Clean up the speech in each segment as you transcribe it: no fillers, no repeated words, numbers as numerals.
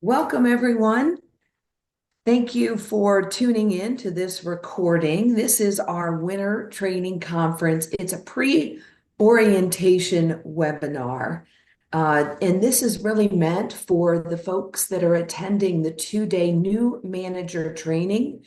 Welcome, everyone. Thank you for tuning in to this recording. This is our winter training conference. It's a pre-orientation webinar. And this is really meant for the folks that are attending the 2-day new manager training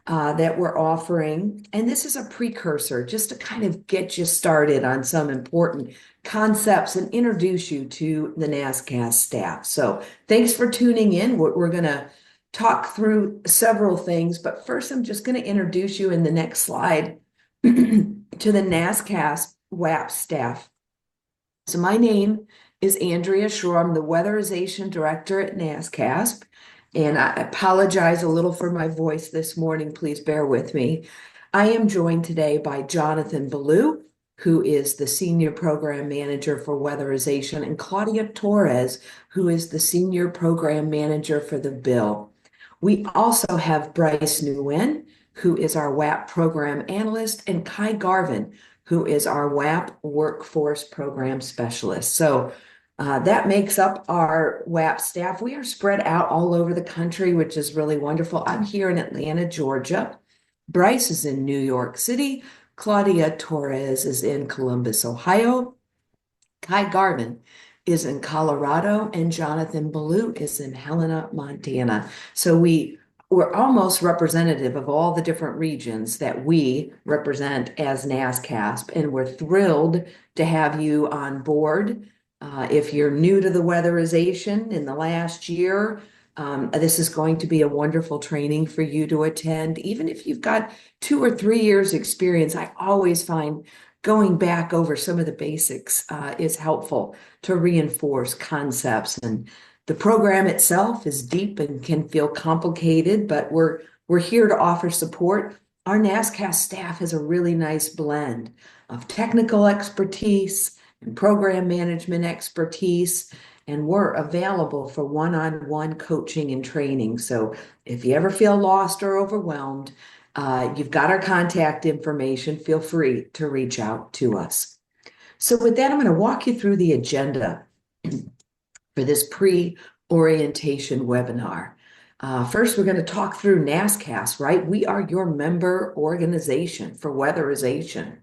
that we're offering. And this is a precursor just to kind of get you started on some important concepts and introduce you to the NASCSP staff. So thanks for tuning in. We're going to talk through several things, but first I'm just going to introduce you in the next slide to the NASCSP WAP staff. So my name is Andrea Schroer. I'm the Weatherization Director at NASCSP. And I apologize a little for my voice this morning. Please bear with me. I am joined today by Jonathan Ballou, who is the Senior Program Manager for Weatherization, and Claudia Torres, who is the Senior Program Manager for the bill. We also have Bryce Nguyen, who is our WAP Program Analyst, and Kai Garvin, who is our WAP Workforce Program Specialist. So that makes up our WAP staff. We are spread out all over the country, which is really wonderful. I'm here in Atlanta, Georgia. Bryce is in New York City. Claudia Torres is in Columbus, Ohio. Kai Garvin is in Colorado, and Jonathan Ballou is in Helena, Montana. So we're almost representative of all the different regions that we represent as NASCSP, and we're thrilled to have you on board. If you're new to the weatherization in the last year, this is going to be a wonderful training for you to attend. Even if you've got 2 or 3 years experience, I always find going back over some of the basics is helpful to reinforce concepts. And the program itself is deep and can feel complicated, but we're here to offer support. Our NASCSP staff has a really nice blend of technical expertise and program management expertise, and we're available for one-on-one coaching and training. So if you ever feel lost or overwhelmed, you've got our contact information. Feel free to reach out to us. So with that, I'm going to walk you through the agenda for this pre-orientation webinar. First, we're going to talk through NASCSP, right? We are your member organization for weatherization.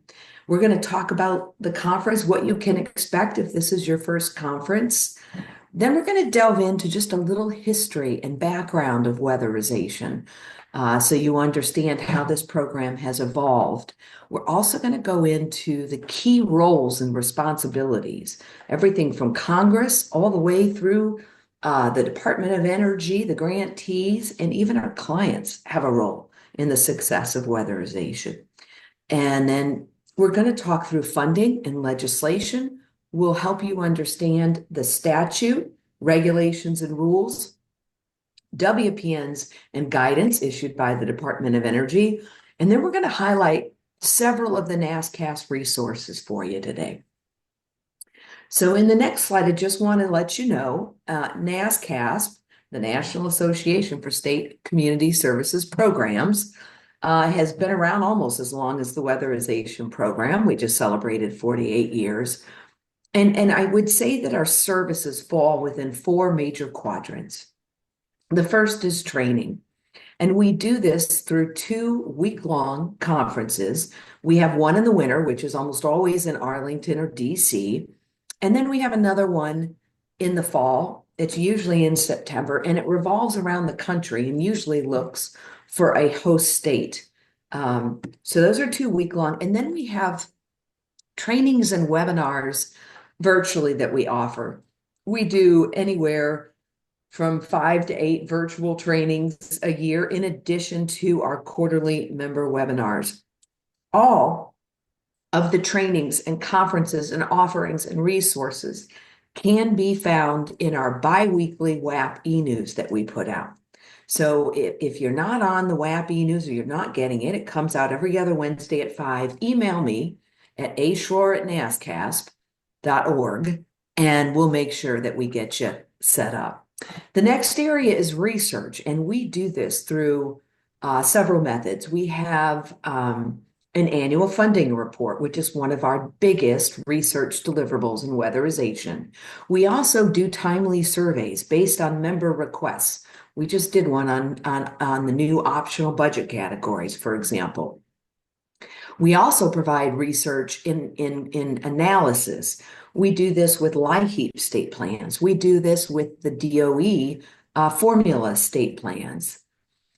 We're going to talk about the conference, what you can expect if this is your first conference. Then we're going to delve into just a little history and background of weatherization, so you understand how this program has evolved. We're also going to go into the key roles and responsibilities, everything from Congress all the way through the Department of Energy, the grantees, and even our clients have a role in the success of weatherization. And then we're going to talk through funding and legislation. We'll help you understand the statute, regulations, and rules, WPNs and guidance issued by the Department of Energy. And then we're going to highlight several of the NASCSP resources for you today. So in the next slide, I just want to let you know, NASCSP, the National Association for State Community Services Programs, has been around almost as long as the weatherization program. We just celebrated 48 years. And I would say that our services fall within 4 major quadrants. The first is training. And we do this through 2 week-long conferences. We have one in the winter, which is almost always in Arlington or DC. And then we have another one in the fall. It's usually in September, and it revolves around the country and usually looks for a host state. So those are 2 week-long. And then we have trainings and webinars virtually that we offer. We do anywhere from 5 to 8 virtual trainings a year, in addition to our quarterly member webinars. All of the trainings and conferences and offerings and resources can be found in our bi-weekly WAP e-news that we put out. So if you're not on the WAP e-news or you're not getting it, it comes out every other Wednesday at 5. Email me at ashore@nascsp.org, and we'll make sure that we get you set up. The next area is research, and we do this through several methods. We have an annual funding report, which is one of our biggest research deliverables in weatherization. We also do timely surveys based on member requests. We just did one on the new optional budget categories, for example. We also provide research in analysis. We do this with LIHEAP state plans. We do this with the DOE formula state plans.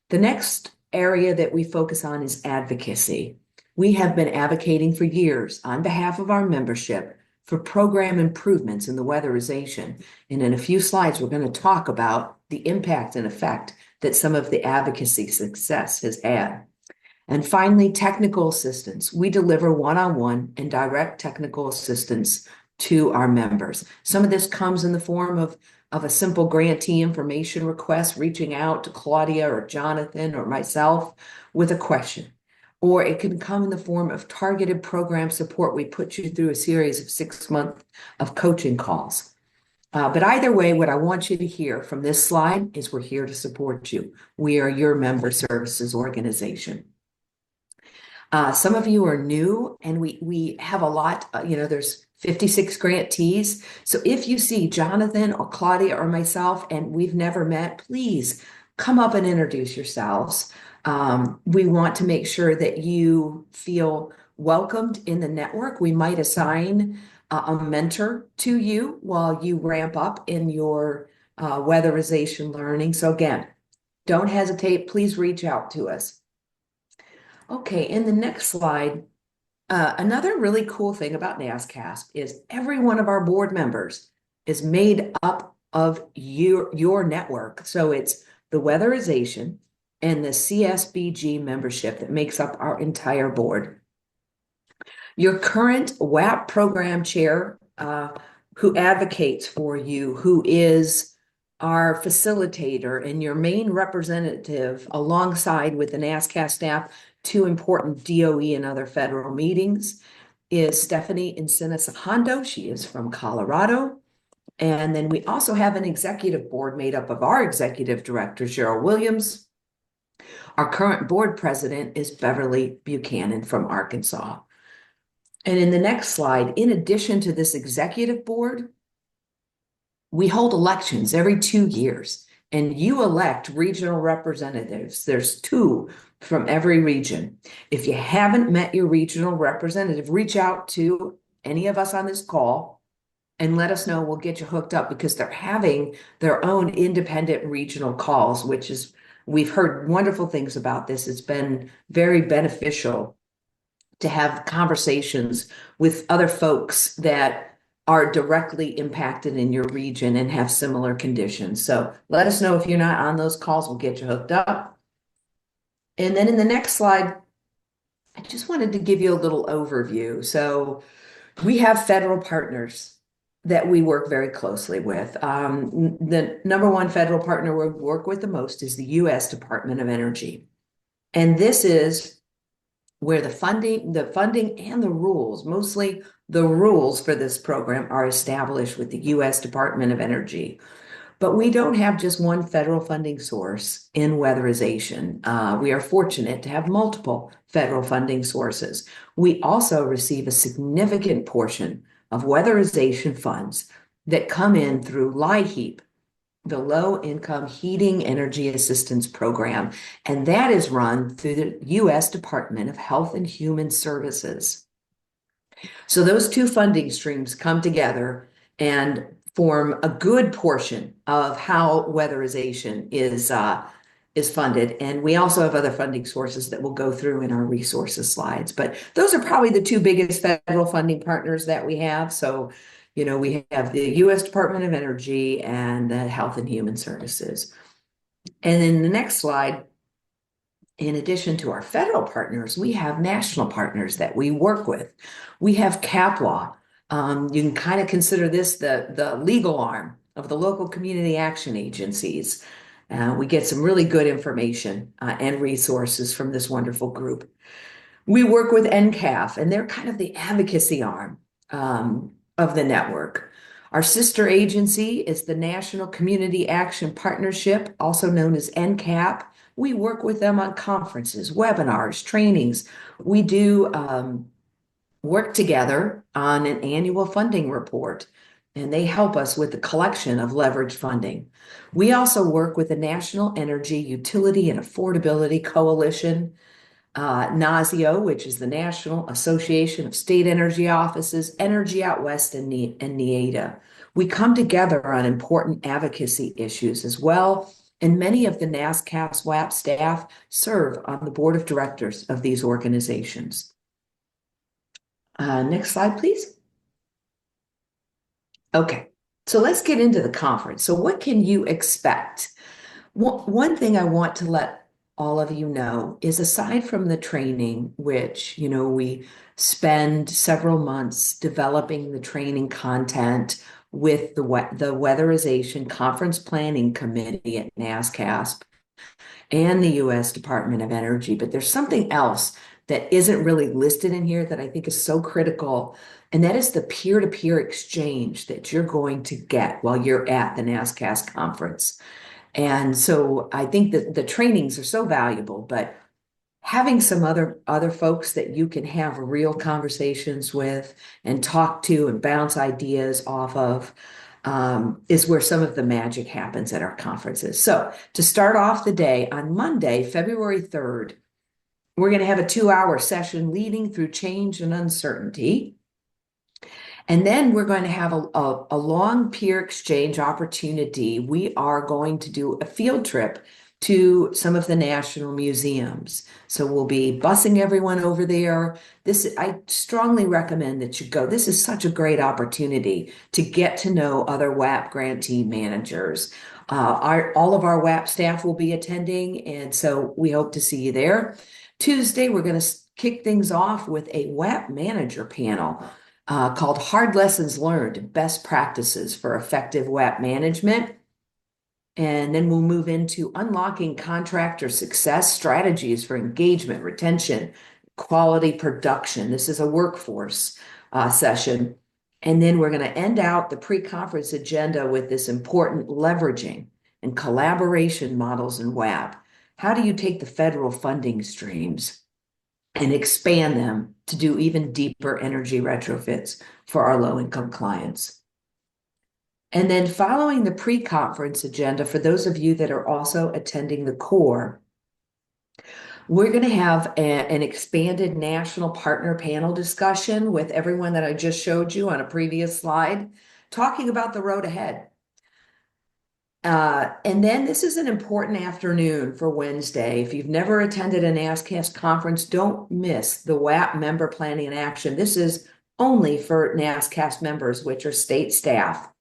The next area that we focus on is advocacy. We have been advocating for years on behalf of our membership for program improvements in the weatherization. And in a few slides, we're going to talk about the impact and effect that some of the advocacy success has had. And finally, technical assistance. We deliver one-on-one and direct technical assistance to our members. Some of this comes in the form of a simple grantee information request, reaching out to Claudia or Jonathan or myself with a question. Or it can come in the form of targeted program support. We put you through a series of 6 months of coaching calls. But either way, what I want you to hear from this slide is we're here to support you. We are your member services organization. Some of you are new, and we have a lot, there's 56 grantees. So if you see Jonathan or Claudia or myself and we've never met, please come up and introduce yourselves. We want to make sure that you feel welcomed in the network. We might assign a mentor to you while you ramp up in your weatherization learning. So again, don't hesitate. Please reach out to us. Okay, in the next slide, another really cool thing about NASCSP is every one of our board members is made up of your network. So it's the weatherization and the CSBG membership that makes up our entire board. Your current WAP program chair, who advocates for you, who is our facilitator and your main representative alongside with the NASCSP staff to important DOE and other federal meetings, is Stephanie Encinas Hondo. She is from Colorado. And then we also have an executive board made up of our executive director, Cheryl Williams. Our current board president is Beverly Buchanan from Arkansas. And in the next slide, in addition to this executive board, we hold elections every 2 years, and you elect regional representatives. There's 2 from every region. If you haven't met your regional representative, reach out to any of us on this call and let us know. We'll get you hooked up because they're having their own independent regional calls, which is, we've heard wonderful things about this. It's been very beneficial to have conversations with other folks that are directly impacted in your region and have similar conditions. So let us know if you're not on those calls. We'll get you hooked up. And then in the next slide, I just wanted to give you a little overview. So we have federal partners that we work very closely with. The number one federal partner we work with the most is the U.S. Department of Energy. And this is where the funding and the rules, mostly the rules for this program, are established with the U.S. Department of Energy. But we don't have just one federal funding source in weatherization. We are fortunate to have multiple federal funding sources. We also receive a significant portion of weatherization funds that come in through LIHEAP, the Low Income Heating Energy Assistance Program, and that is run through the U.S. Department of Health and Human Services. So those 2 funding streams come together and form a good portion of how weatherization is funded. And we also have other funding sources that we'll go through in our resources slides. But those are probably the 2 biggest federal funding partners that we have. So we have the U.S. Department of Energy and the Health and Human Services. And in the next slide, in addition to our federal partners, we have national partners that we work with. We have CAPLA. You can kind of consider this the legal arm of the local community action agencies. We get some really good information and resources from this wonderful group. We work with NCAF, and they're kind of the advocacy arm of the network. Our sister agency is the National Community Action Partnership, also known as NCAP. We work with them on conferences, webinars, trainings. We do work together on an annual funding report, and they help us with the collection of leveraged funding. We also work with the National Energy Utility and Affordability Coalition, NASCSP, which is the National Association of State Energy Offices, Energy Out West, and NEADA. We come together on important advocacy issues as well, and many of the NASCSP WAP staff serve on the board of directors of these organizations. Next slide, please. Okay, so let's get into the conference. So what can you expect? One thing I want to let all of you know is, aside from the training, which, we spend several months developing the training content with the Weatherization Conference Planning Committee at NASCSP and the U.S. Department of Energy, but there's something else that isn't really listed in here that I think is so critical, and that is the peer-to-peer exchange that you're going to get while you're at the NASCSP conference. And so I think that the trainings are so valuable, but having some other folks that you can have real conversations with and talk to and bounce ideas off of is where some of the magic happens at our conferences. So to start off the day, on Monday, February 3rd, we're going to have a 2-hour session leading through change and uncertainty. And then we're going to have a long peer exchange opportunity. We are going to do a field trip to some of the national museums. So we'll be busing everyone over there. I strongly recommend that you go. This is such a great opportunity to get to know other WAP grantee managers. All of our WAP staff will be attending, and so we hope to see you there. Tuesday, we're going to kick things off with a WAP manager panel called Hard Lessons Learned, Best Practices for Effective WAP Management. And then we'll move into unlocking contractor success strategies for engagement, retention, quality production. This is a workforce session. And then we're going to end out the pre-conference agenda with this important leveraging and collaboration models in WAP. How do you take the federal funding streams and expand them to do even deeper energy retrofits for our low-income clients? And then following the pre-conference agenda, for those of you that are also attending the core, we're going to have an expanded national partner panel discussion with everyone that I just showed you on a previous slide, talking about the road ahead. And then this is an important afternoon for Wednesday. If you've never attended a NASCSP conference, don't miss the WAP Member Planning and Action. This is only for NASCSP members, which are state staff.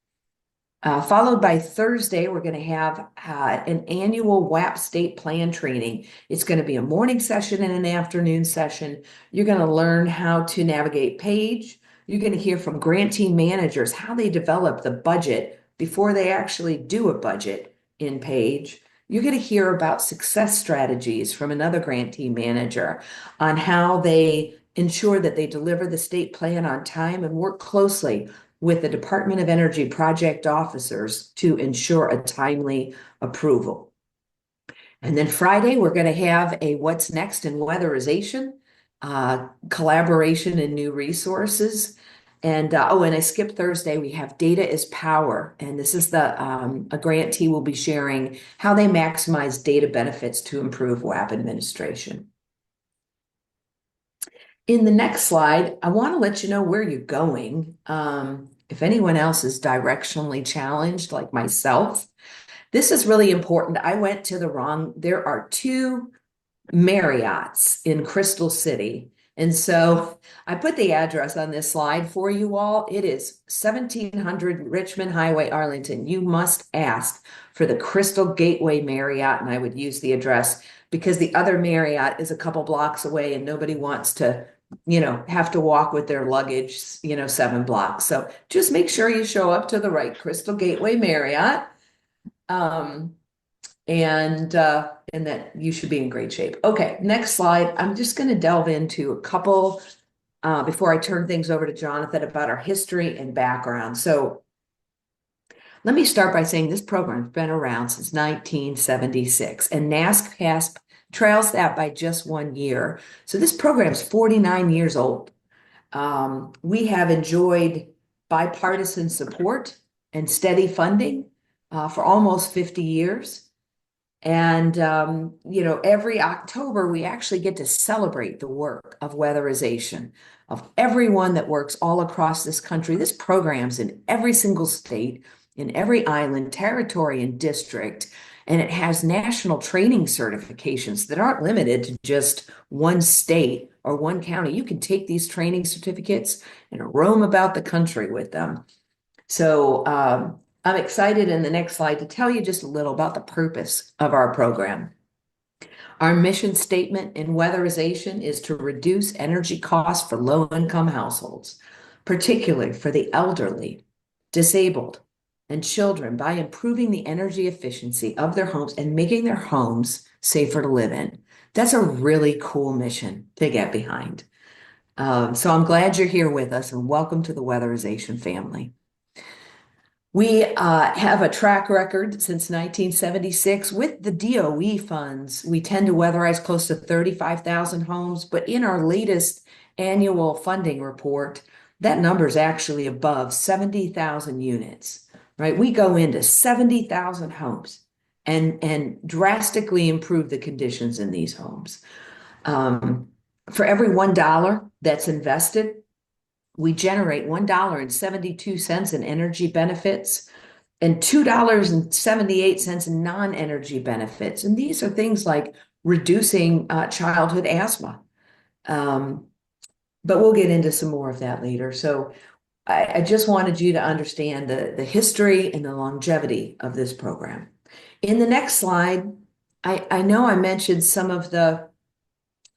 Followed by Thursday, we're going to have an annual WAP state plan training. It's going to be a morning session and an afternoon session. You're going to learn how to navigate PAGE. You're going to hear from grantee managers how they develop the budget before they actually do a budget in PAGE. You're going to hear about success strategies from another grantee manager on how they ensure that they deliver the state plan on time and work closely with the Department of Energy project officers to ensure a timely approval. And then Friday, we're going to have a What's Next in Weatherization, collaboration and new resources. And and I skipped Thursday. We have Data is Power, and this is a grantee will be sharing how they maximize data benefits to improve WAP administration. In the next slide, I want to let you know where you're going. If anyone else is directionally challenged, like myself, this is really important. I went to there are 2 Marriotts in Crystal City. And so I put the address on this slide for you all. It is 1700 Richmond Highway, Arlington. You must ask for the Crystal Gateway Marriott, and I would use the address because the other Marriott is a couple blocks away and nobody wants to have to walk with their luggage, 7 blocks. So just make sure you show up to the right Crystal Gateway Marriott. And that you should be in great shape. Okay, next slide. I'm just going to delve into a couple before I turn things over to Jonathan about our history and background. So Let me start by saying this program's been around since 1976, and NASCSP trails that by just 1 year. So this program's 49 years old. We have enjoyed bipartisan support and steady funding for almost 50 years. And, every October, we actually get to celebrate the work of weatherization of everyone that works all across this country. This program's in every single state, in every island, territory, and district. And it has national training certifications that aren't limited to just one state or one county. You can take these training certificates and roam about the country with them. So I'm excited in the next slide to tell you just a little about the purpose of our program. Our mission statement in weatherization is to reduce energy costs for low-income households, particularly for the elderly, disabled, and children by improving the energy efficiency of their homes and making their homes safer to live in. That's a really cool mission to get behind. So I'm glad you're here with us, and welcome to the weatherization family. We have a track record since 1976 with the DOE funds. We tend to weatherize close to 35,000 homes, but in our latest annual funding report, that number is actually above 70,000 units, right? We go into 70,000 homes and drastically improve the conditions in these homes. For every $1 that's invested, we generate $1.72 in energy benefits and $2.78 in non-energy benefits. And these are things like reducing childhood asthma. But we'll get into some more of that later. So I just wanted you to understand the history and the longevity of this program. In the next slide, I know I mentioned some of the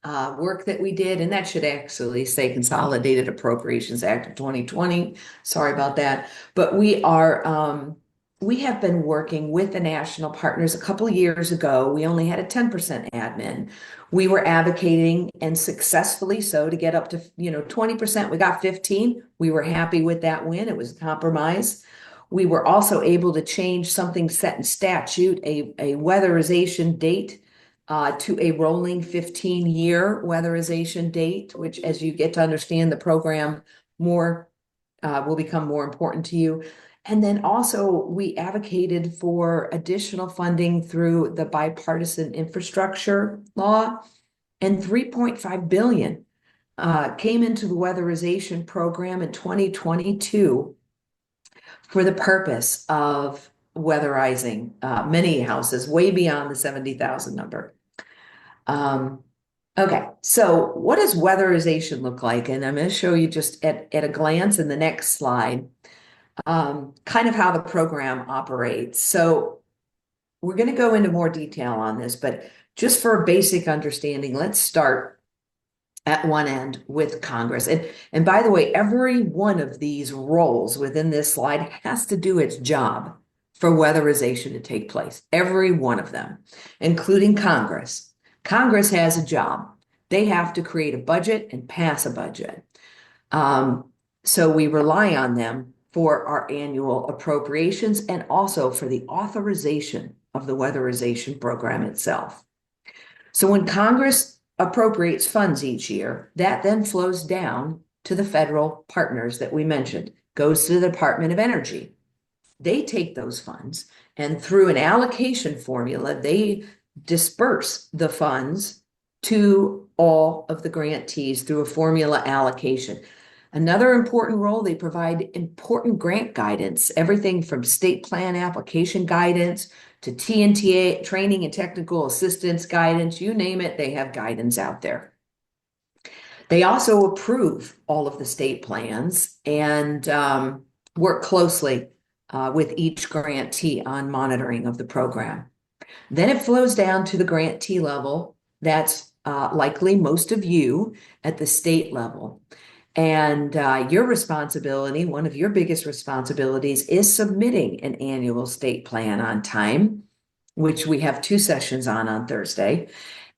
work that we did, and that should actually say Consolidated Appropriations Act of 2020. Sorry about that. But we have been working with the national partners. A couple of years ago, we only had a 10% admin. We were advocating, and successfully so, to get up to 20%. We got 15. We were happy with that win. It was a compromise. We were also able to change something set in statute, a weatherization date to a rolling 15-year weatherization date, which, as you get to understand the program more, will become more important to you. And then also we advocated for additional funding through the bipartisan infrastructure law, and $3.5 billion came into the weatherization program in 2022 for the purpose of weatherizing many houses, way beyond the 70,000 number. Okay, so what does weatherization look like? And I'm going to show you just at a glance in the next slide, kind of how the program operates. So we're going to go into more detail on this, but just for a basic understanding, let's start at one end with Congress. And by the way, every one of these roles within this slide has to do its job for weatherization to take place. Every one of them, including Congress. Congress has a job. They have to create a budget and pass a budget. So we rely on them for our annual appropriations and also for the authorization of the weatherization program itself. So when Congress appropriates funds each year, that then flows down to the federal partners that we mentioned, goes to the Department of Energy. They take those funds, and through an allocation formula, they disperse the funds to all of the grantees through a formula allocation. Another important role, they provide important grant guidance, everything from state plan application guidance to TNTA, training and technical assistance guidance, you name it, they have guidance out there. They also approve all of the state plans and work closely with each grantee on monitoring of the program. Then it flows down to the grantee level. That's likely most of you at the state level. And your responsibility, one of your biggest responsibilities, is submitting an annual state plan on time, which we have 2 sessions on Thursday.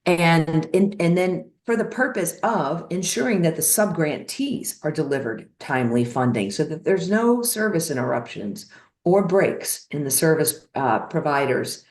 And then for the purpose of ensuring that the subgrantees are delivered timely funding so that there's no service interruptions or breaks in the service providers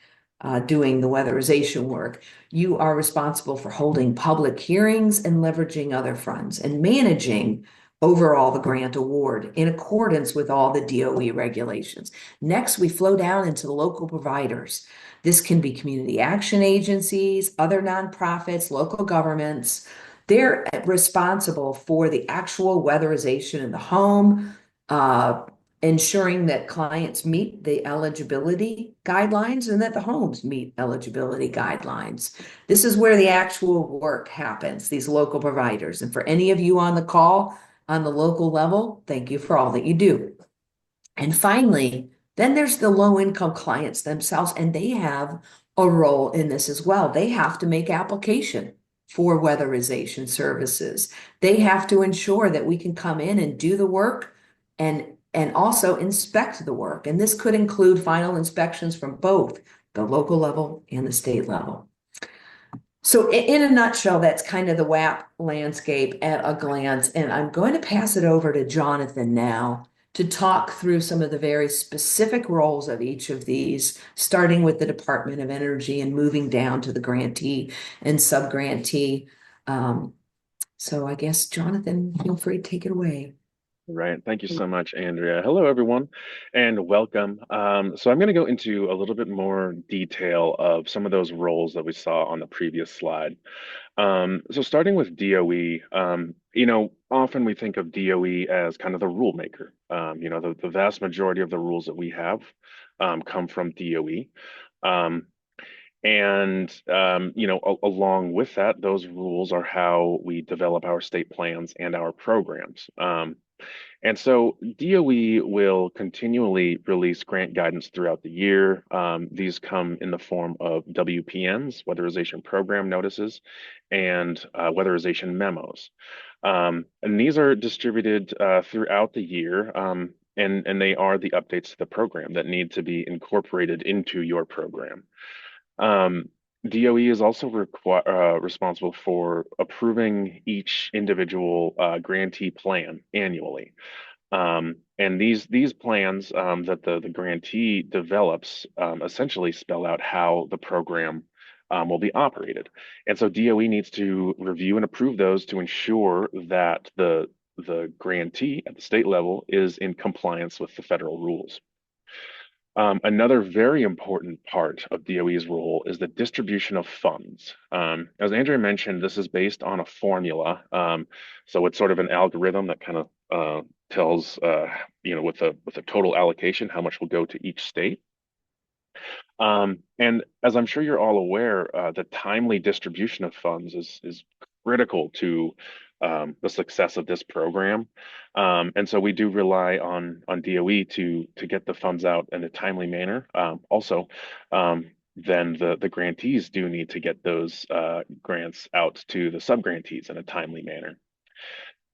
doing the weatherization work, you are responsible for holding public hearings and leveraging other funds and managing overall the grant award in accordance with all the DOE regulations. Next, we flow down into the local providers. This can be community action agencies, other nonprofits, local governments. They're responsible for the actual weatherization in the home, uh, ensuring that clients meet the eligibility guidelines and that the homes meet eligibility guidelines. This is where the actual work happens, these local providers. And for any of you on the call on the local level, thank you for all that you do. And finally, then there's the low income clients themselves, and they have a role in this as well. They have to make application for weatherization services. They have to ensure that we can come in and do the work and also inspect the work. And this could include final inspections from both the local level and the state level. So in a nutshell, that's kind of the WAP landscape at a glance. And I'm going to pass it over to Jonathan now to talk through some of the very specific roles of each of these, starting with the Department of Energy and moving down to the grantee and subgrantee. So I guess, Jonathan, feel free to take it away. Right. Thank you so much, Andrea. Hello, everyone, and welcome. So I'm going to go into a little bit more detail of some of those roles that we saw on the previous slide. So starting with DOE, often we think of DOE as kind of the rule maker. The vast majority of the rules that we have come from DOE. Along with that, those rules are how we develop our state plans and our programs. And so DOE will continually release grant guidance throughout the year. These come in the form of WPNs, Weatherization Program Notices, and Weatherization Memos. And these are distributed throughout the year, and they are the updates to the program that need to be incorporated into your program. DOE is also responsible for approving each individual grantee plan annually. And these plans that the grantee develops essentially spell out how the program will be operated. And so DOE needs to review and approve those to ensure that the grantee at the state level is in compliance with the federal rules. Another very important part of DOE's role is the distribution of funds. As Andrea mentioned, this is based on a formula. So it's sort of an algorithm that kind of tells, with a total allocation, how much will go to each state. And as I'm sure you're all aware, the timely distribution of funds is critical to the success of this program. And so we do rely on DOE to get the funds out in a timely manner. Then the grantees do need to get those grants out to the subgrantees in a timely manner.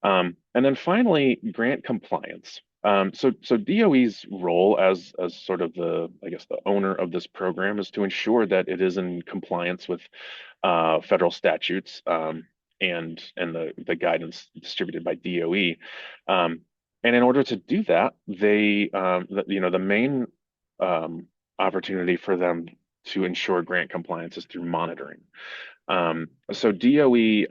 And then finally, grant compliance. So DOE's role as sort of the owner of this program is to ensure that it is in compliance with federal statutes and the guidance distributed by DOE. And in order to do that, the main opportunity for them to ensure grant compliance is through monitoring. So DOE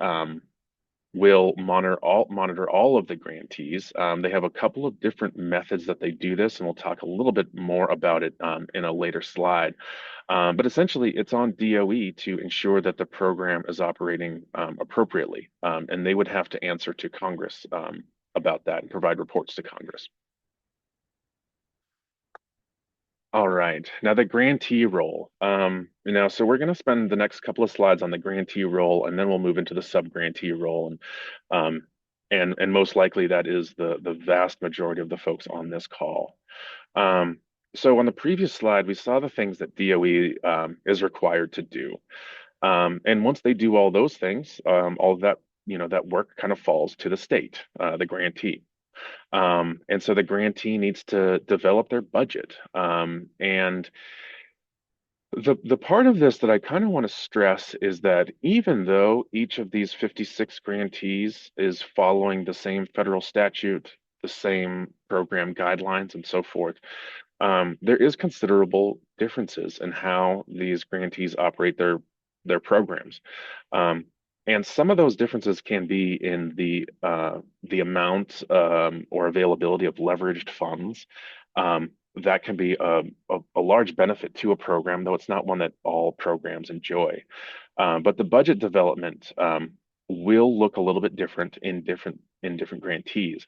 will monitor all of the grantees. They have a couple of different methods that they do this, and we'll talk a little bit more about it in a later slide. But essentially, it's on DOE to ensure that the program is operating appropriately, and they would have to answer to Congress about that and provide reports to Congress. All right, now the grantee role. So we're going to spend the next couple of slides on the grantee role, and then we'll move into the sub-grantee role, and most likely that is the vast majority of the folks on this call. So on the previous slide, we saw the things that DOE is required to do, and once they do all those things, all of that that work kind of falls to the state, the grantee. And so the grantee needs to develop their budget. And the part of this that I kind of want to stress is that even though each of these 56 grantees is following the same federal statute, the same program guidelines, and so forth, there is considerable differences in how these grantees operate their programs. Um, and some of those differences can be in the amount or availability of leveraged funds. That can be a large benefit to a program, though it's not one that all programs enjoy. But the budget development will look a little bit different in different grantees.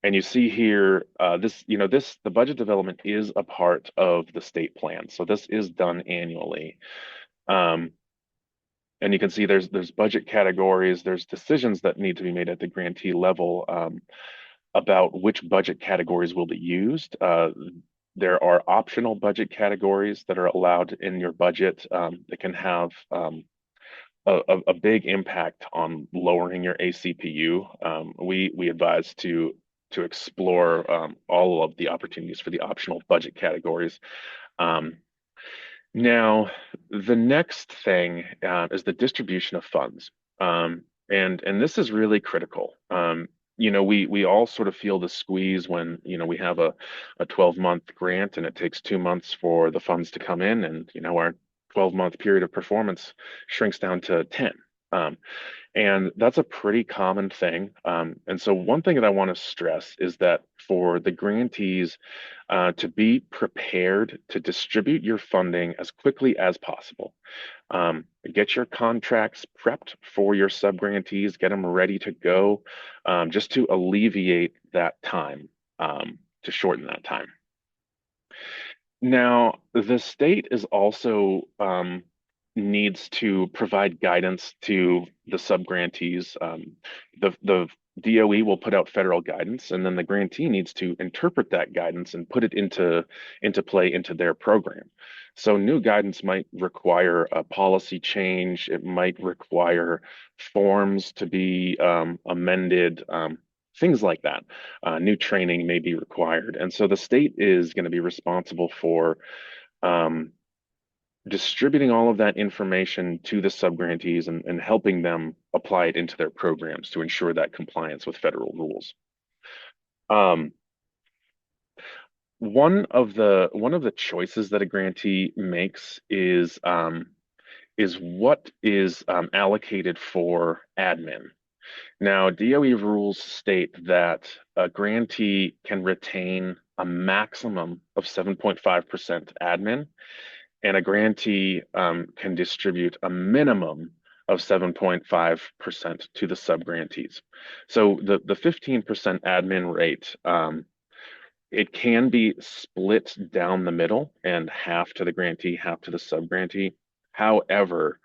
And you see here, the budget development is a part of the state plan. So this is done annually. Um, and you can see there's budget categories, there's decisions that need to be made at the grantee level about which budget categories will be used. There are optional budget categories that are allowed in your budget that can have a big impact on lowering your ACPU. We advise to explore all of the opportunities for the optional budget categories. Um, Now, the next thing is the distribution of funds. And this is really critical. We all sort of feel the squeeze when, we have a 12-month grant and it takes 2 months for the funds to come in, and, our 12-month period of performance shrinks down to 10. Um, and that's a pretty common thing. And so one thing that I want to stress is that for the grantees to be prepared to distribute your funding as quickly as possible. Get your contracts prepped for your sub-grantees, get them ready to go, just to alleviate that time, to shorten that time. Now, the state is also needs to provide guidance to the subgrantees. The DOE will put out federal guidance, and then the grantee needs to interpret that guidance and put it into play into their program. So new guidance might require a policy change. It might require forms to be amended. Things like that. New training may be required. And so the state is going to be responsible for um, distributing all of that information to the subgrantees and helping them apply it into their programs to ensure that compliance with federal rules. Um, one of the choices that a grantee makes is what is allocated for admin. Now, DOE rules state that a grantee can retain a maximum of 7.5% admin, and a grantee can distribute a minimum of 7.5% to the subgrantees. So the 15% admin rate, it can be split down the middle and half to the grantee, half to the subgrantee. However,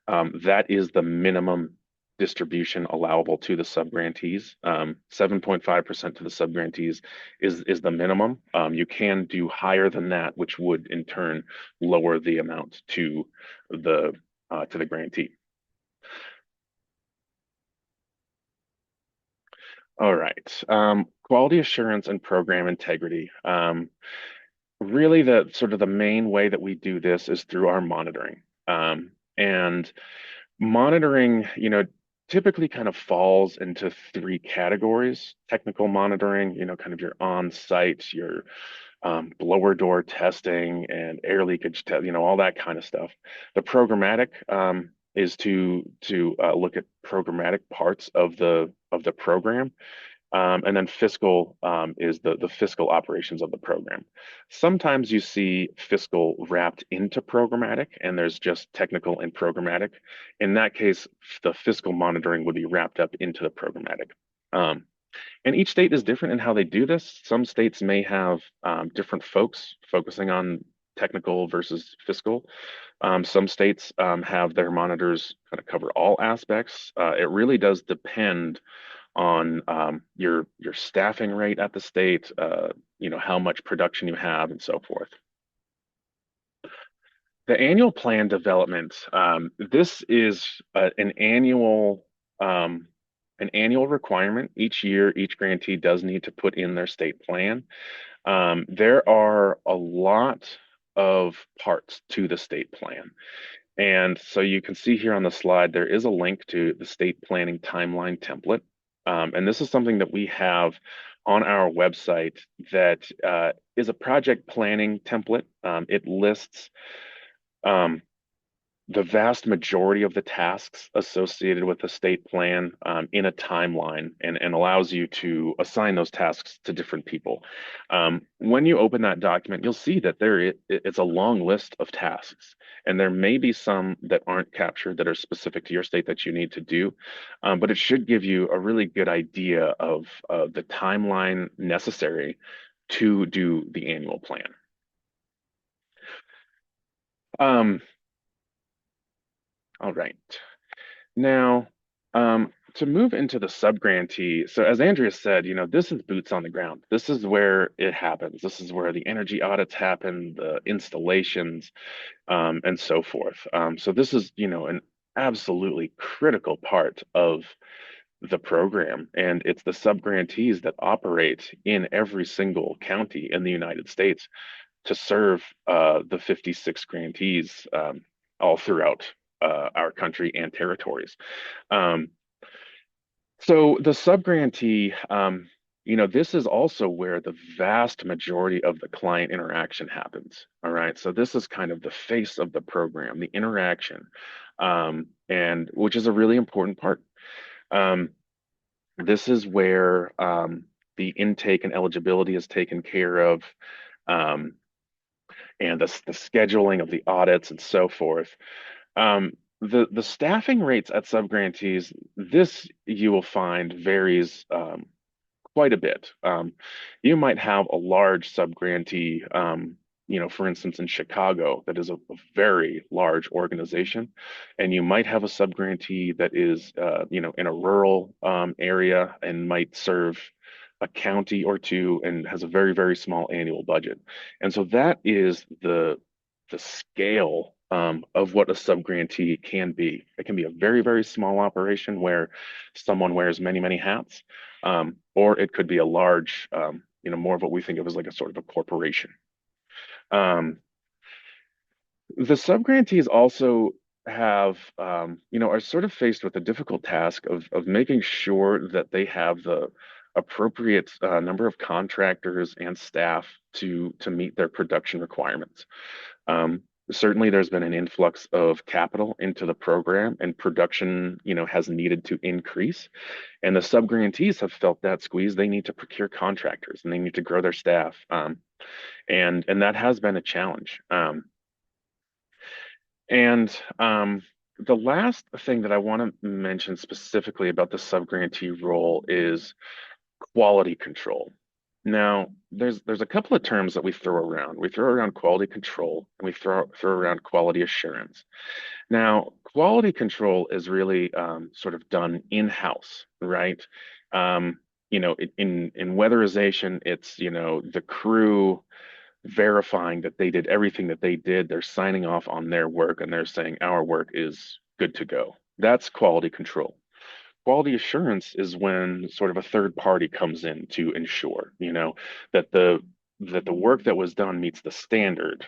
that is the minimum distribution allowable to the subgrantees. 7.5% to the subgrantees is the minimum. You can do higher than that, which would in turn lower the amount to the grantee. All right. Quality assurance and program integrity. Really, the sort of the main way that we do this is through our monitoring. And monitoring, typically kind of falls into three categories. Technical monitoring, kind of your on-site, your blower door testing and air leakage test, all that kind of stuff. The programmatic is to look at programmatic parts of the program. And then fiscal is the fiscal operations of the program. Sometimes you see fiscal wrapped into programmatic, and there's just technical and programmatic. In that case, the fiscal monitoring would be wrapped up into the programmatic. And each state is different in how they do this. Some states may have different folks focusing on technical versus fiscal. Some states have their monitors kind of cover all aspects. It really does depend on your staffing rate at the state, how much production you have, and so forth. The annual plan development, this is um, an annual requirement. Each year, each grantee does need to put in their state plan. There are a lot of parts to the state plan. And so you can see here on the slide, there is a link to the state planning timeline template. And this is something that we have on our website that is a project planning template. It lists um, the vast majority of the tasks associated with the state plan in a timeline and allows you to assign those tasks to different people. When you open that document, you'll see that it's a long list of tasks, and there may be some that aren't captured that are specific to your state that you need to do, but it should give you a really good idea of the timeline necessary to do the annual plan. Um, all right. Now, to move into the subgrantee, so as Andrea said, this is boots on the ground. This is where it happens. This is where the energy audits happen, the installations, and so forth. So this is, an absolutely critical part of the program, and it's the subgrantees that operate in every single county in the United States to serve the 56 grantees all throughout our country and territories. Um, so the subgrantee, this is also where the vast majority of the client interaction happens. All right. So this is kind of the face of the program, the interaction, and which is a really important part. Um, this is where the intake and eligibility is taken care of, um, and the scheduling of the audits and so forth. The staffing rates at subgrantees, this you will find varies quite a bit. You might have a large subgrantee, for instance, in Chicago, that is a very large organization, and you might have a subgrantee that is, in a rural area and might serve a county or two and has a very, very small annual budget. And so that is the scale of what a subgrantee can be. It can be a very, very small operation where someone wears many, many hats, or it could be a large, more of what we think of as like a sort of a corporation. Um, the subgrantees also have, are sort of faced with the difficult task of making sure that they have the appropriate number of contractors and staff to meet their production requirements. Um, Certainly, there's been an influx of capital into the program, and production, has needed to increase. And the subgrantees have felt that squeeze. They need to procure contractors and they need to grow their staff, and that has been a challenge. And the last thing that I want to mention specifically about the subgrantee role is quality control. Now, there's a couple of terms that we throw around. We throw around quality control and we throw around quality assurance. Now, quality control is really sort of done in-house, right? In weatherization, it's the crew verifying that they did everything that they did. They're signing off on their work and they're saying our work is good to go. That's quality control. Quality assurance is when sort of a third party comes in to ensure, that the work that was done meets the standard.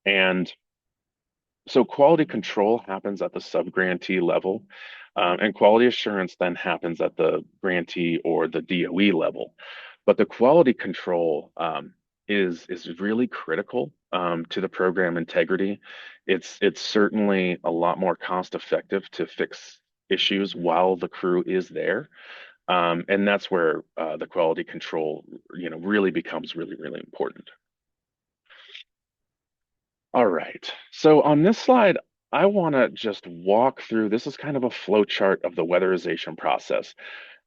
And so quality control happens at the sub-grantee level, and quality assurance then happens at the grantee or the DOE level. But the quality control is really critical to the program integrity. It's certainly a lot more cost effective to fix issues while the crew is there. And that's where the quality control, really becomes really, really important. All right. So on this slide, I want to just walk through, this is kind of a flow chart of the weatherization process.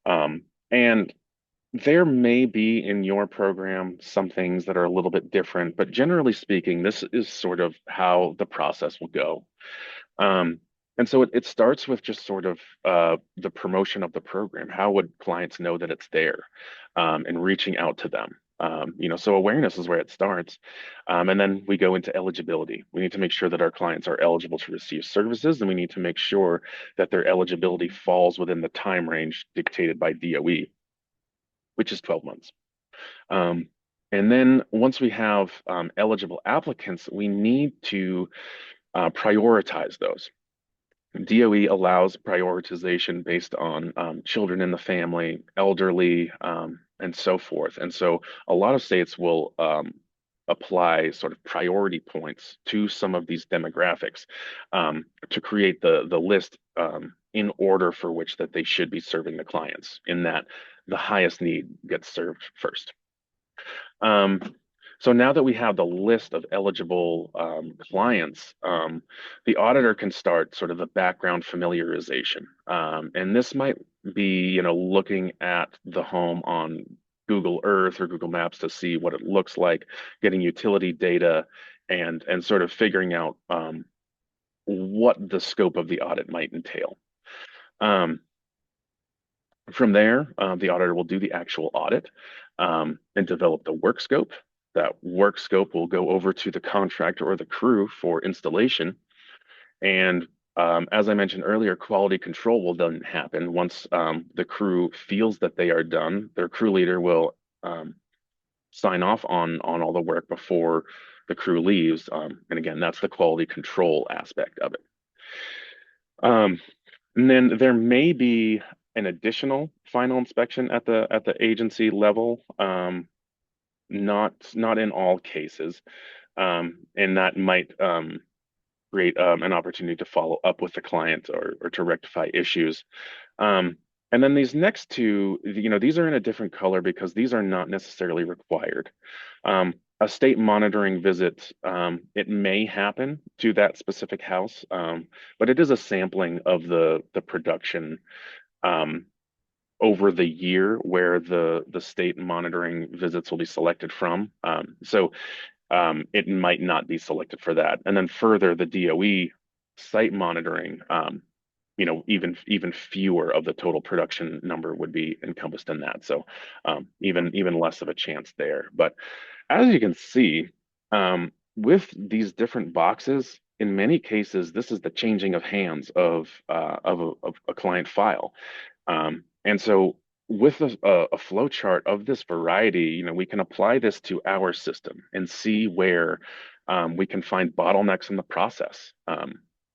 And there may be in your program some things that are a little bit different, but generally speaking, this is sort of how the process will go. Um, and so it starts with just sort of the promotion of the program. How would clients know that it's there, and reaching out to them? So awareness is where it starts. And then we go into eligibility. We need to make sure that our clients are eligible to receive services, and we need to make sure that their eligibility falls within the time range dictated by DOE, which is 12 months. And then once we have eligible applicants, we need to prioritize those. DOE allows prioritization based on children in the family, elderly, and so forth. And so a lot of states will apply sort of priority points to some of these demographics to create the list in order for which that they should be serving the clients, in that the highest need gets served first. Um, so now that we have the list of eligible clients, the auditor can start sort of the background familiarization. And this might be, looking at the home on Google Earth or Google Maps to see what it looks like, getting utility data, and sort of figuring out what the scope of the audit might entail. Um, From there, the auditor will do the actual audit and develop the work scope. That work scope will go over to the contractor or the crew for installation. And as I mentioned earlier, quality control will then happen once the crew feels that they are done. Their crew leader will sign off on all the work before the crew leaves. And again, that's the quality control aspect of it. Um, And then there may be an additional final inspection at the agency level, not in all cases, and that might create an opportunity to follow up with the client or to rectify issues. Um, and then these next two, these are in a different color because these are not necessarily required. A state monitoring visit, it may happen to that specific house, but it is a sampling of the production um, over the year where the state monitoring visits will be selected from. So it might not be selected for that. And then further, the DOE site monitoring, even fewer of the total production number would be encompassed in that. So even less of a chance there. But as you can see, with these different boxes, in many cases, this is the changing of hands of a client file. And so with a flow chart of this variety, we can apply this to our system and see where we can find bottlenecks in the process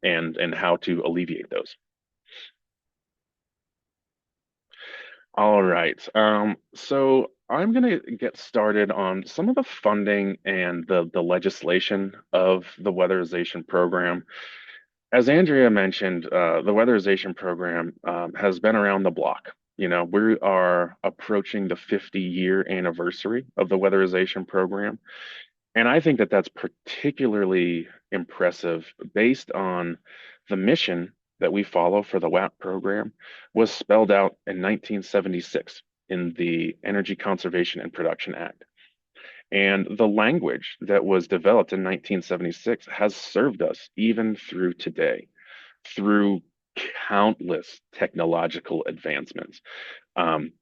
and how to alleviate those. All right. So I'm going to get started on some of the funding and the legislation of the weatherization program. As Andrea mentioned, the weatherization program has been around the block. We are approaching the 50-year anniversary of the weatherization program. And I think that that's particularly impressive based on the mission that we follow for the WAP program was spelled out in 1976 in the Energy Conservation and Production Act. And the language that was developed in 1976 has served us even through today, through countless technological advancements. Um,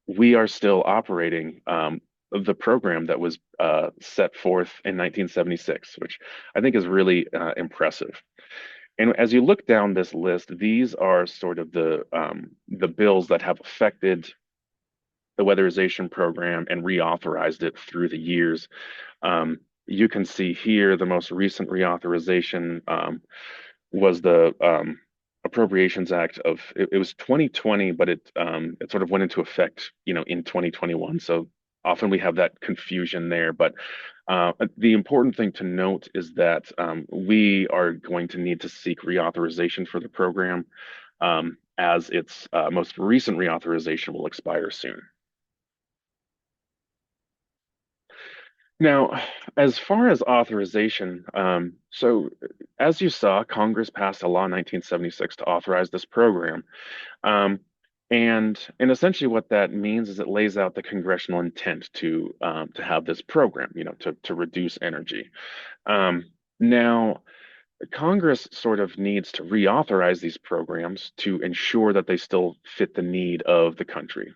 we are still operating the program that was set forth in 1976, which I think is really impressive. And as you look down this list, these are sort of the bills that have affected the weatherization program and reauthorized it through the years. You can see here the most recent reauthorization was the Appropriations Act of it was 2020, but it sort of went into effect, in 2021. So often we have that confusion there. But the important thing to note is that we are going to need to seek reauthorization for the program as its most recent reauthorization will expire soon. Now, as far as authorization, so as you saw, Congress passed a law in 1976 to authorize this program. Um, and essentially what that means is it lays out the congressional intent to have this program, to reduce energy. Now, Congress sort of needs to reauthorize these programs to ensure that they still fit the need of the country.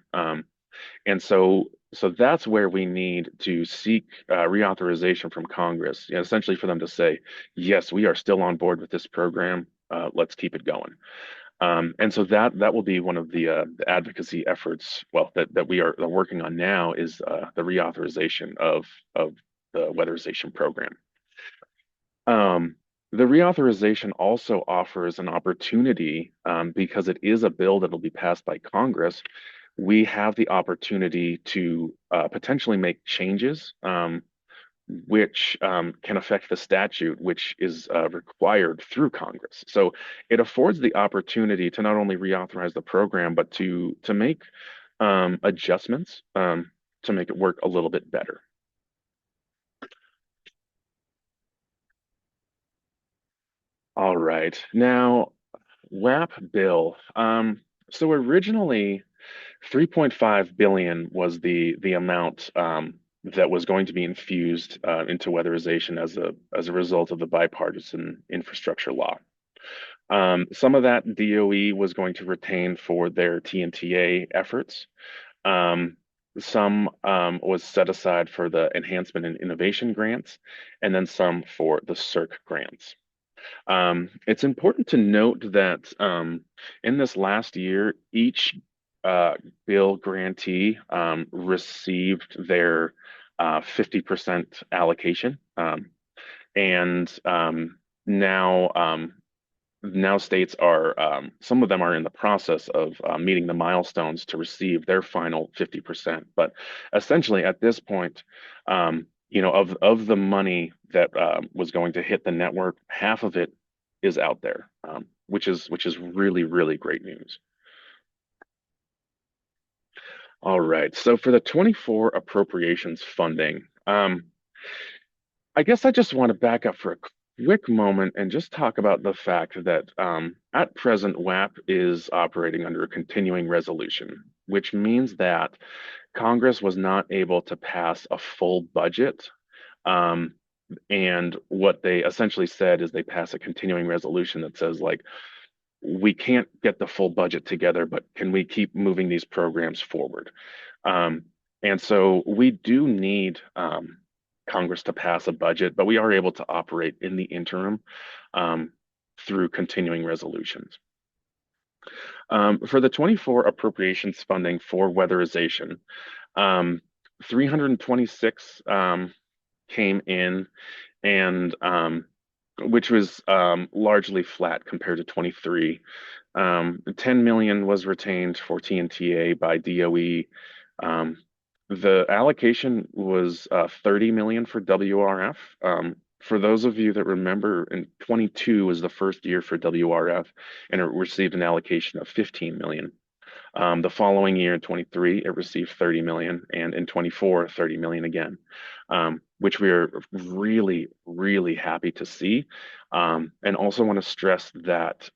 And so that's where we need to seek reauthorization from Congress, essentially for them to say, yes, we are still on board with this program. Let's keep it going. And so that will be one of the advocacy efforts, well, that we are working on now is the reauthorization of the weatherization program. The reauthorization also offers an opportunity because it is a bill that will be passed by Congress we have the opportunity to potentially make changes, which can affect the statute, which is required through Congress. So it affords the opportunity to not only reauthorize the program, but to make adjustments to make it work a little bit better. All right. Now, WAP bill. So originally, 3.5 billion was the amount that was going to be infused into weatherization as a result of the bipartisan infrastructure law. Some of that DOE was going to retain for their TNTA efforts. Um, some was set aside for the enhancement and innovation grants, and then some for the CERC grants. It's important to note that in this last year, each uh, bill grantee received their 50% allocation. And now, now states are, some of them are in the process of meeting the milestones to receive their final 50%. But essentially, at this point, of the money that was going to hit the network, half of it is out there, which is really, really great news. All right. So for the 24 appropriations funding, I guess I just want to back up for a quick moment and just talk about the fact that at present, WAP is operating under a continuing resolution, which means that Congress was not able to pass a full budget. Um, and what they essentially said is they pass a continuing resolution that says, like, we can't get the full budget together, but can we keep moving these programs forward? Um, and so we do need Congress to pass a budget, but we are able to operate in the interim um, through continuing resolutions. For the 24 appropriations funding for weatherization, um, 326 came in, and which was largely flat compared to 23. 10 million was retained for TNTA by DOE. Um, the allocation was 30 million for WRF. For those of you that remember, in 22 was the first year for WRF, and it received an allocation of 15 million. The following year in 23, it received 30 million, and in 24, 30 million again, which we are really, really happy to see. And also want to stress that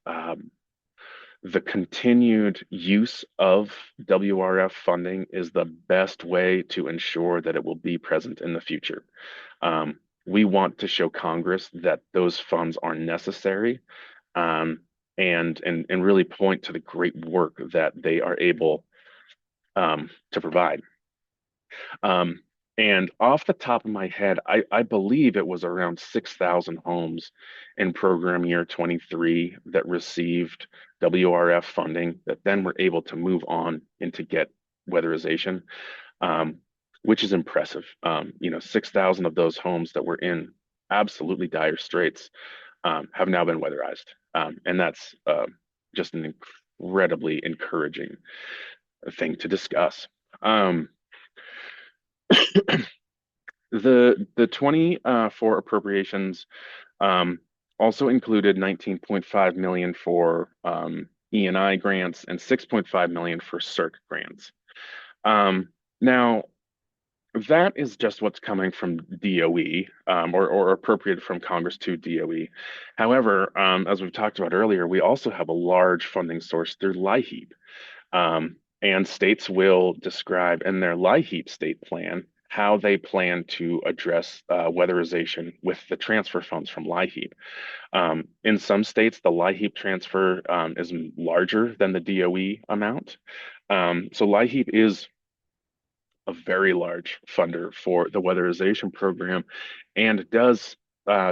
the continued use of WRF funding is the best way to ensure that it will be present in the future. We want to show Congress that those funds are necessary, um, and really point to the great work that they are able to provide. Um, and off the top of my head, I believe it was around 6,000 homes in program year 23 that received WRF funding that then were able to move on and to get weatherization, um, which is impressive. 6,000 of those homes that were in absolutely dire straits have now been weatherized. And that's just an incredibly encouraging thing to discuss. The 24 appropriations also included 19.5 million for E&I grants and 6.5 million for CERC grants. Now, that is just what's coming from DOE or appropriated from Congress to DOE. However, as we've talked about earlier, we also have a large funding source through LIHEAP. And states will describe in their LIHEAP state plan how they plan to address weatherization with the transfer funds from LIHEAP. In some states, the LIHEAP transfer is larger than the DOE amount. So LIHEAP is a very large funder for the weatherization program and does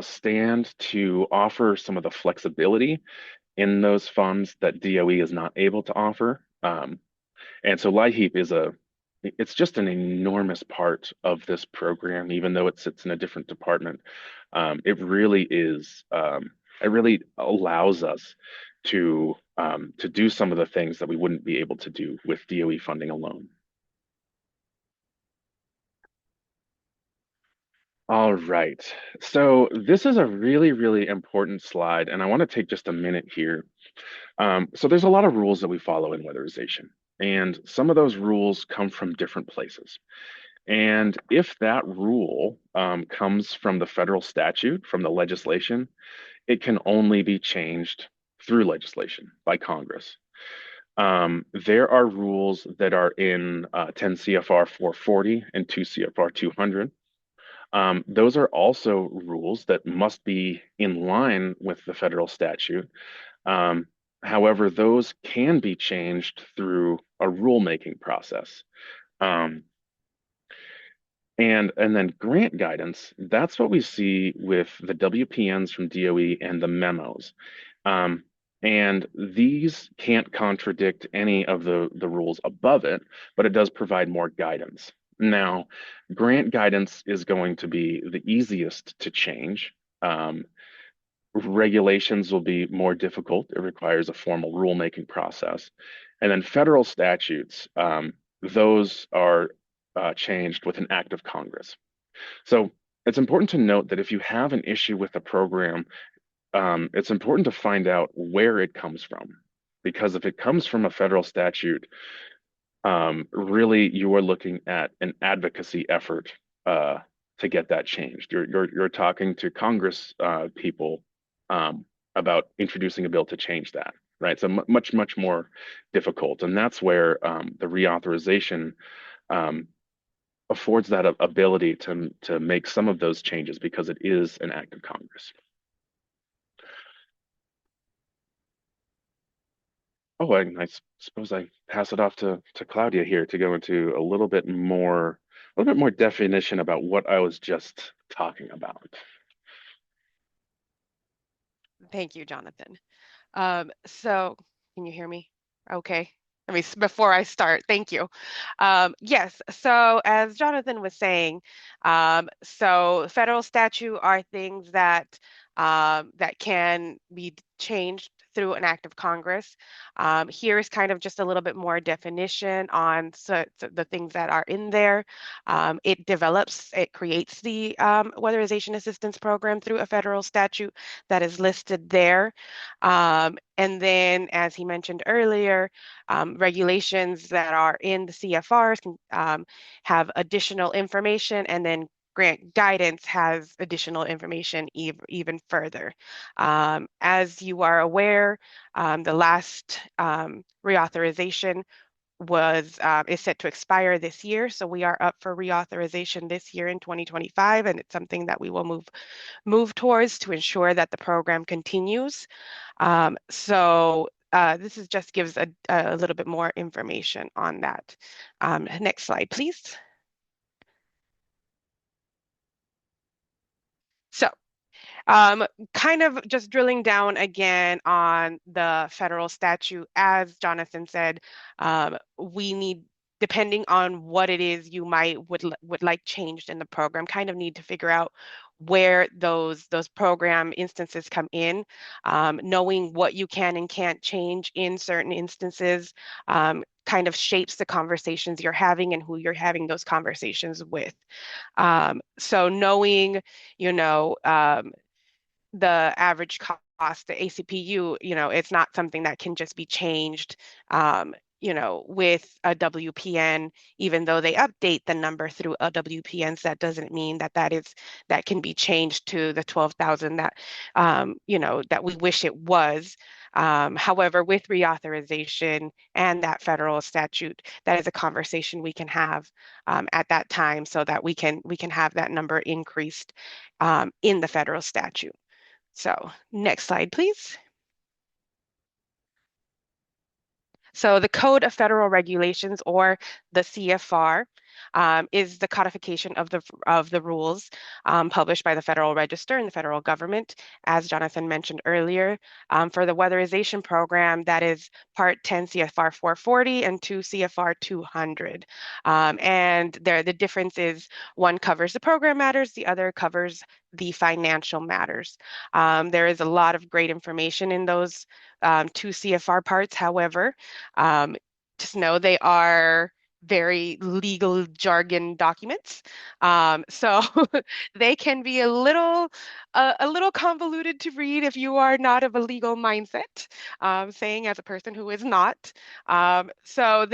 stand to offer some of the flexibility in those funds that DOE is not able to offer. And so LIHEAP it's just an enormous part of this program, even though it sits in a different department. It really is, it really allows us to to do some of the things that we wouldn't be able to do with DOE funding alone. All right. So this is a really, really important slide, and I want to take just a minute here. So there's a lot of rules that we follow in weatherization, and some of those rules come from different places. And if that rule comes from the federal statute, from the legislation, it can only be changed through legislation by Congress. There are rules that are in 10 CFR 440 and 2 CFR 200. Those are also rules that must be in line with the federal statute. Um, However, those can be changed through a rulemaking process. Um, and then grant guidance, that's what we see with the WPNs from DOE and the memos. Um, and these can't contradict any of the rules above it, but it does provide more guidance. Now, grant guidance is going to be the easiest to change. Regulations will be more difficult. It requires a formal rulemaking process. And then federal statutes, those are changed with an act of Congress. So it's important to note that if you have an issue with a program, it's important to find out where it comes from. Because if it comes from a federal statute, really you are looking at an advocacy effort to get that changed. You're talking to Congress people about introducing a bill to change that, right? So much more difficult, and that's where the reauthorization um, affords that ability to make some of those changes because it is an act of Congress. Oh, I suppose I pass it off to Claudia here to go into a little bit more definition about what I was just talking about. Thank you, Jonathan. So can you hear me? Okay. Let me, before I start, thank you. Yes, so as Jonathan was saying, so federal statute are things that can be changed through an act of Congress. Here is kind of just a little bit more definition on so the things that are in there. It creates the weatherization assistance program through a federal statute that is listed there. And then, as he mentioned earlier, regulations that are in the CFRs can have additional information, and then grant guidance has additional information even further. As you are aware, the last reauthorization is set to expire this year, so we are up for reauthorization this year in 2025, and it's something that we will move towards to ensure that the program continues. This just gives a little bit more information on that. Next slide, please. So kind of just drilling down again on the federal statute, as Jonathan said, we need, depending on what it is you would like changed in the program, kind of need to figure out where those program instances come in. Knowing what you can and can't change in certain instances kind of shapes the conversations you're having and who you're having those conversations with. So knowing, you know, the average cost, the ACPU, it's not something that can just be changed, with a WPN, even though they update the number through a WPNs, that doesn't mean that can be changed to the 12,000 that, that we wish it was. However, with reauthorization and that federal statute, that is a conversation we can have at that time so that we can have that number increased in the federal statute. So next slide, please. So the Code of Federal Regulations, or the CFR, is the codification of the rules published by the Federal Register and the federal government, as Jonathan mentioned earlier. For the weatherization program, that is Part 10 CFR 440 and 2 CFR 200. And the difference is one covers the program matters, the other covers the financial matters. There is a lot of great information in those two CFR parts. However, just know they are very legal jargon documents. So they can be a little convoluted to read if you are not of a legal mindset, saying as a person who is not. So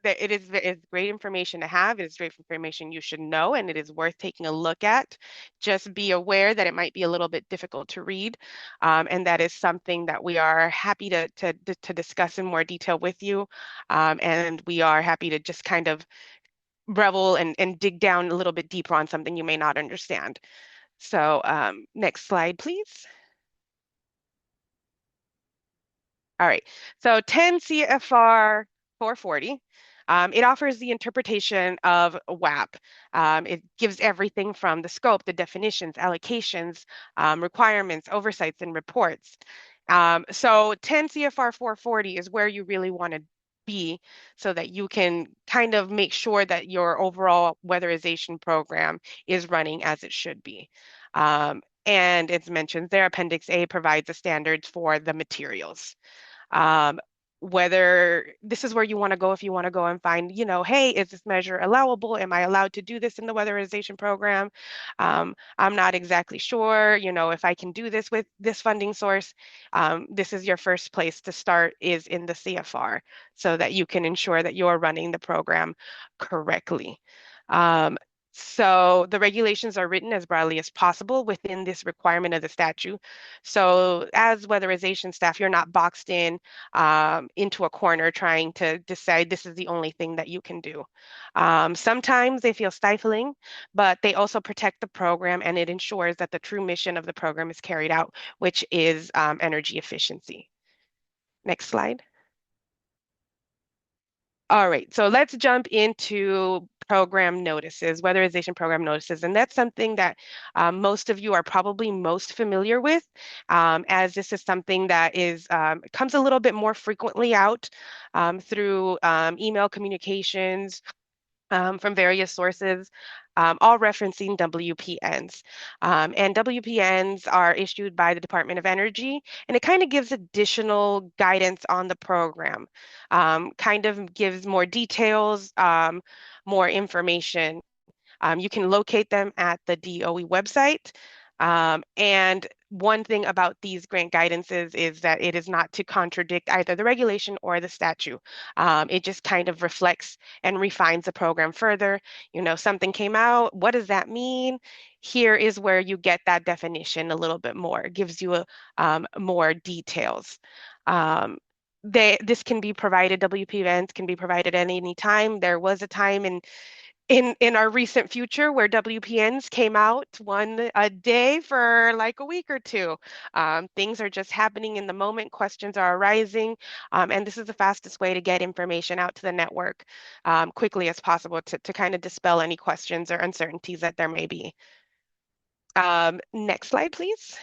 it is great information to have. It is great information you should know, and it is worth taking a look at. Just be aware that it might be a little bit difficult to read, and that is something that we are happy to discuss in more detail with you. And we are happy to just kind of revel and dig down a little bit deeper on something you may not understand. So next slide, please. All right, so 10 CFR 440, it offers the interpretation of WAP. It gives everything from the scope, the definitions, allocations, requirements, oversights, and reports. So 10 CFR 440 is where you really want to be so that you can kind of make sure that your overall weatherization program is running as it should be. And it's mentioned there, Appendix A provides the standards for the materials. Um, whether this is where you want to go if you want to go and find, hey, is this measure allowable? Am I allowed to do this in the weatherization program? I'm not exactly sure, if I can do this with this funding source. This is your first place to start is in the CFR so that you can ensure that you're running the program correctly. Um, so the regulations are written as broadly as possible within this requirement of the statute. So as weatherization staff, you're not boxed in into a corner trying to decide this is the only thing that you can do. Sometimes they feel stifling, but they also protect the program and it ensures that the true mission of the program is carried out, which is energy efficiency. Next slide. All right, so let's jump into program notices, weatherization program notices, and that's something that most of you are probably most familiar with, as this is something that comes a little bit more frequently out through email communications, from various sources, all referencing WPNs. And WPNs are issued by the Department of Energy, and it kind of gives additional guidance on the program, kind of gives more details, more information. You can locate them at the DOE website. And one thing about these grant guidances is that it is not to contradict either the regulation or the statute. It just kind of reflects and refines the program further. Something came out, what does that mean? Here is where you get that definition a little bit more. It gives you more details. This can be provided, WP events can be provided at any time. There was a time in our recent future where WPNs came out one a day for like a week or two. Things are just happening in the moment, questions are arising, and this is the fastest way to get information out to the network quickly as possible to kind of dispel any questions or uncertainties that there may be. Next slide, please.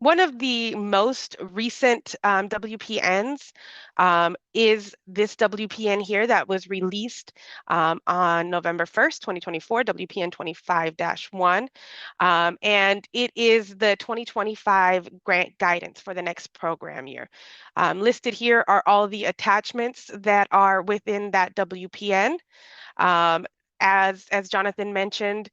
One of the most recent WPNs is this WPN here that was released on November 1st, 2024, WPN 25-1. And it is the 2025 grant guidance for the next program year. Listed here are all the attachments that are within that WPN. As Jonathan mentioned,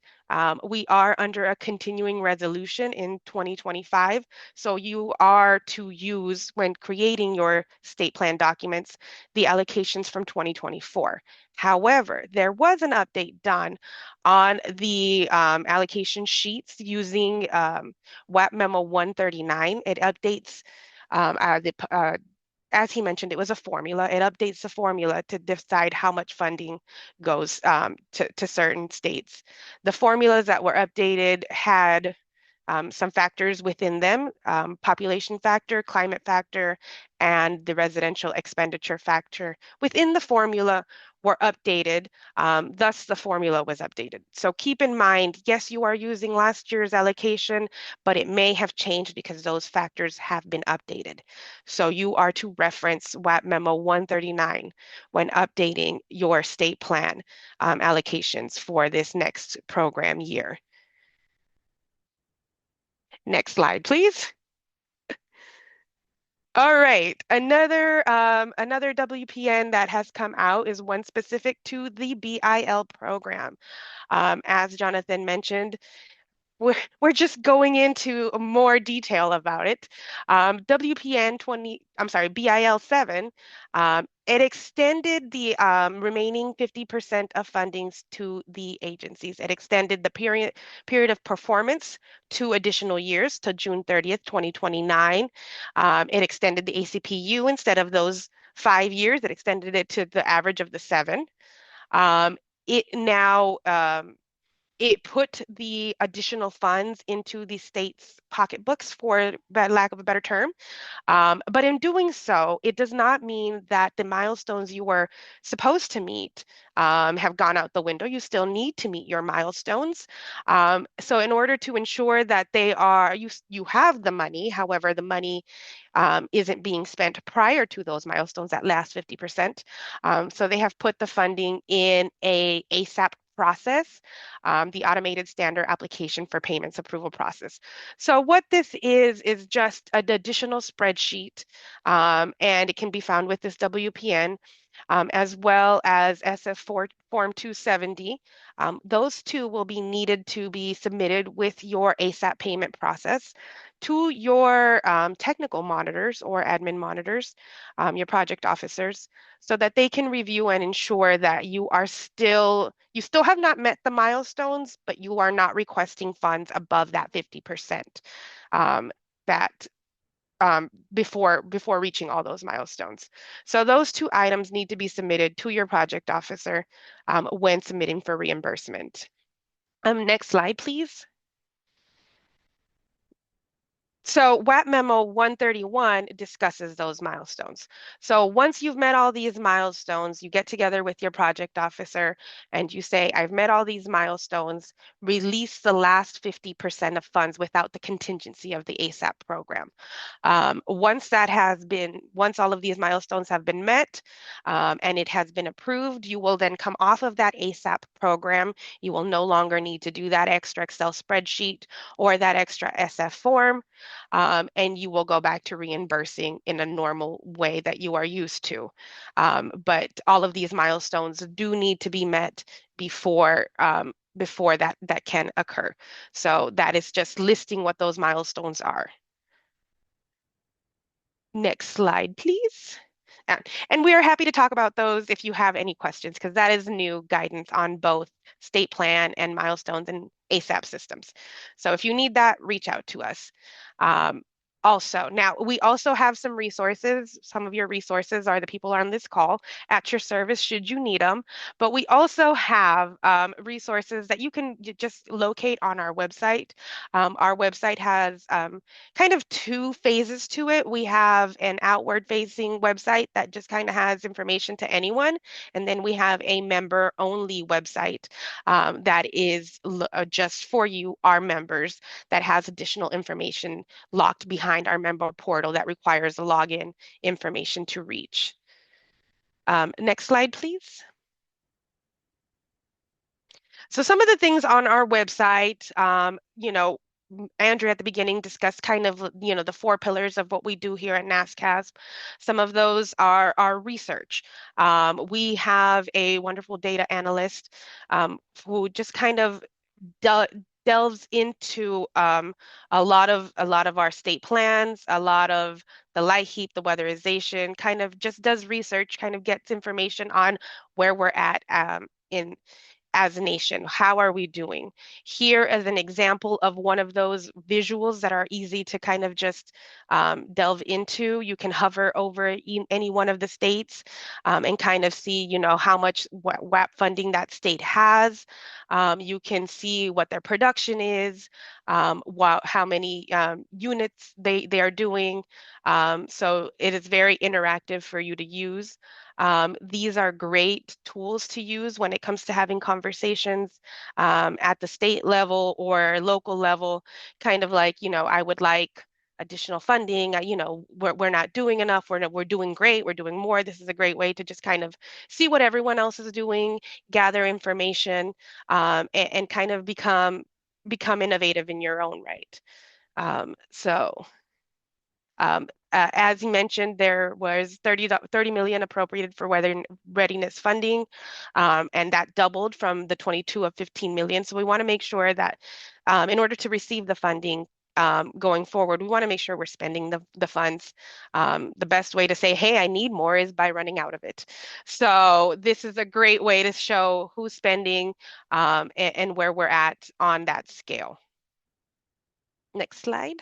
we are under a continuing resolution in 2025. So you are to use, when creating your state plan documents, the allocations from 2024. However, there was an update done on the allocation sheets using WAP Memo 139. It updates as he mentioned, it was a formula. It updates the formula to decide how much funding goes to certain states. The formulas that were updated had some factors within them, population factor, climate factor, and the residential expenditure factor within the formula were updated. Thus, the formula was updated. So keep in mind, yes, you are using last year's allocation, but it may have changed because those factors have been updated. So you are to reference WAP Memo 139 when updating your state plan allocations for this next program year. Next slide, please. All right, another WPN that has come out is one specific to the BIL program. As Jonathan mentioned, we're just going into more detail about it. WPN 20, I'm sorry, BIL 7, it extended the remaining 50% of fundings to the agencies. It extended the period of performance 2 additional years to June 30th, 2029. It extended the ACPU instead of those 5 years. It extended it to the average of the 7. It now it put the additional funds into the state's pocketbooks, for lack of a better term. But in doing so, it does not mean that the milestones you were supposed to meet have gone out the window. You still need to meet your milestones. So in order to ensure that you have the money, however, the money isn't being spent prior to those milestones, that last 50%. So they have put the funding in a ASAP process, the automated standard application for payments approval process. So what this is just an additional spreadsheet, and it can be found with this WPN, as well as SF4 Form 270. Those two will be needed to be submitted with your ASAP payment process to your technical monitors or admin monitors, your project officers, so that they can review and ensure that you still have not met the milestones, but you are not requesting funds above that 50% that before reaching all those milestones. So those two items need to be submitted to your project officer when submitting for reimbursement. Next slide, please. So WAP Memo 131 discusses those milestones. So once you've met all these milestones, you get together with your project officer and you say, I've met all these milestones, release the last 50% of funds without the contingency of the ASAP program. Once all of these milestones have been met and it has been approved, you will then come off of that ASAP program. You will no longer need to do that extra Excel spreadsheet or that extra SF form. And you will go back to reimbursing in a normal way that you are used to. But all of these milestones do need to be met before that can occur. So that is just listing what those milestones are. Next slide, please. And we are happy to talk about those if you have any questions, because that is new guidance on both state plan and milestones and ASAP systems. So if you need that, reach out to us. Also, now we also have some resources. Some of your resources are the people on this call at your service should you need them. But we also have resources that you can just locate on our website. Our website has kind of two phases to it. We have an outward facing website that just kind of has information to anyone. And then we have a member only website that is just for you, our members, that has additional information locked behind our member portal that requires the login information to reach. Next slide, please. So some of the things on our website, Andrea at the beginning discussed kind of, the 4 pillars of what we do here at NASCSP. Some of those are our research. We have a wonderful data analyst who just kind of delves into a lot of our state plans, a lot of the light heap, the weatherization, kind of just does research, kind of gets information on where we're at as a nation. How are we doing? Here as an example of one of those visuals that are easy to kind of just delve into. You can hover over any one of the states and kind of see, how much WAP funding that state has. You can see what their production is, how many units they are doing. So it is very interactive for you to use. These are great tools to use when it comes to having conversations at the state level or local level, kind of like, I would like additional funding. We're not doing enough. We're doing great. We're doing more. This is a great way to just kind of see what everyone else is doing, gather information, and kind of become innovative in your own right. So. As you mentioned, there was 30 million appropriated for weather readiness funding, and that doubled from the 22 of 15 million. So we want to make sure that in order to receive the funding going forward, we want to make sure we're spending the funds. The best way to say, hey, I need more is by running out of it. So this is a great way to show who's spending and where we're at on that scale. Next slide.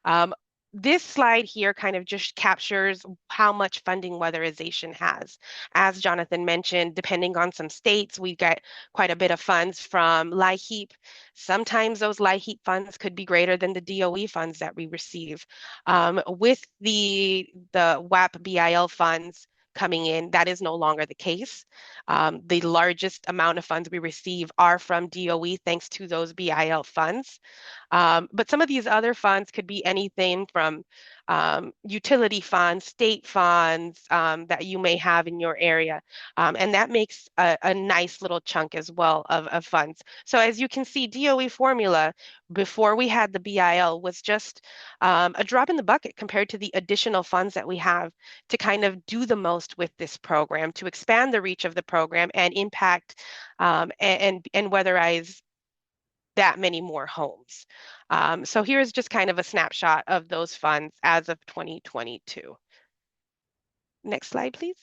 Um, this slide here kind of just captures how much funding weatherization has. As Jonathan mentioned, depending on some states, we get quite a bit of funds from LIHEAP. Sometimes those LIHEAP funds could be greater than the DOE funds that we receive. With the WAP BIL funds coming in, that is no longer the case. The largest amount of funds we receive are from DOE thanks to those BIL funds. But some of these other funds could be anything from utility funds, state funds that you may have in your area. And that makes a nice little chunk as well of funds. So as you can see, DOE formula before we had the BIL was just a drop in the bucket compared to the additional funds that we have to kind of do the most with this program, to expand the reach of the program and impact and weatherize that many more homes. So here's just kind of a snapshot of those funds as of 2022. Next slide, please.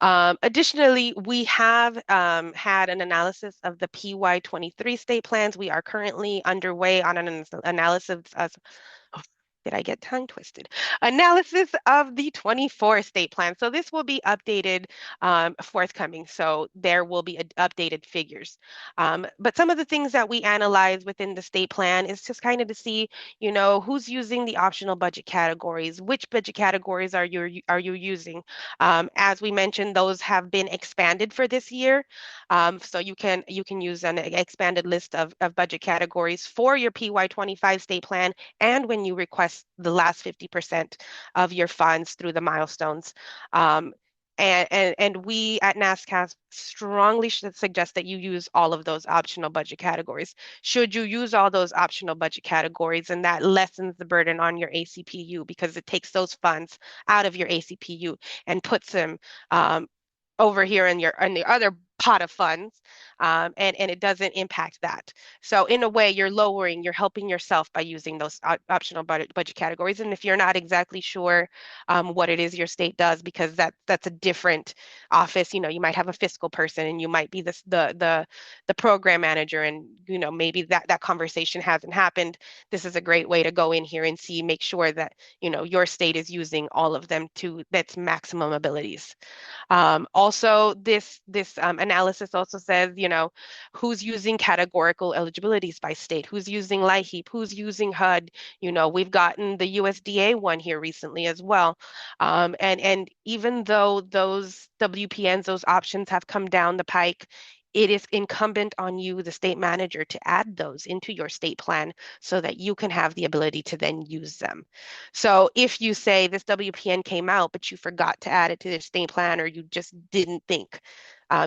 Additionally, we have had an analysis of the PY23 state plans. We are currently underway on an analysis of, did I get tongue twisted? Analysis of the 24 state plan. So this will be updated forthcoming. So there will be updated figures. But some of the things that we analyze within the state plan is just kind of to see, who's using the optional budget categories, which budget categories are you using? As we mentioned, those have been expanded for this year. So you can use an expanded list of budget categories for your PY25 state plan and when you request the last 50% of your funds through the milestones. And we at NASCSP strongly suggest that you use all of those optional budget categories. Should you use all those optional budget categories, and that lessens the burden on your ACPU because it takes those funds out of your ACPU and puts them over here in the other pot of funds, and it doesn't impact that. So in a way, you're helping yourself by using those optional budget categories. And if you're not exactly sure what it is your state does, because that's a different office, you might have a fiscal person, and you might be the program manager, and maybe that conversation hasn't happened. This is a great way to go in here and make sure that your state is using all of them to its maximum abilities. Also, this analysis also says, who's using categorical eligibilities by state, who's using LIHEAP, who's using HUD. We've gotten the USDA one here recently as well. And even though those WPNs, those options have come down the pike, it is incumbent on you, the state manager, to add those into your state plan so that you can have the ability to then use them. So if you say this WPN came out, but you forgot to add it to the state plan, or you just didn't think,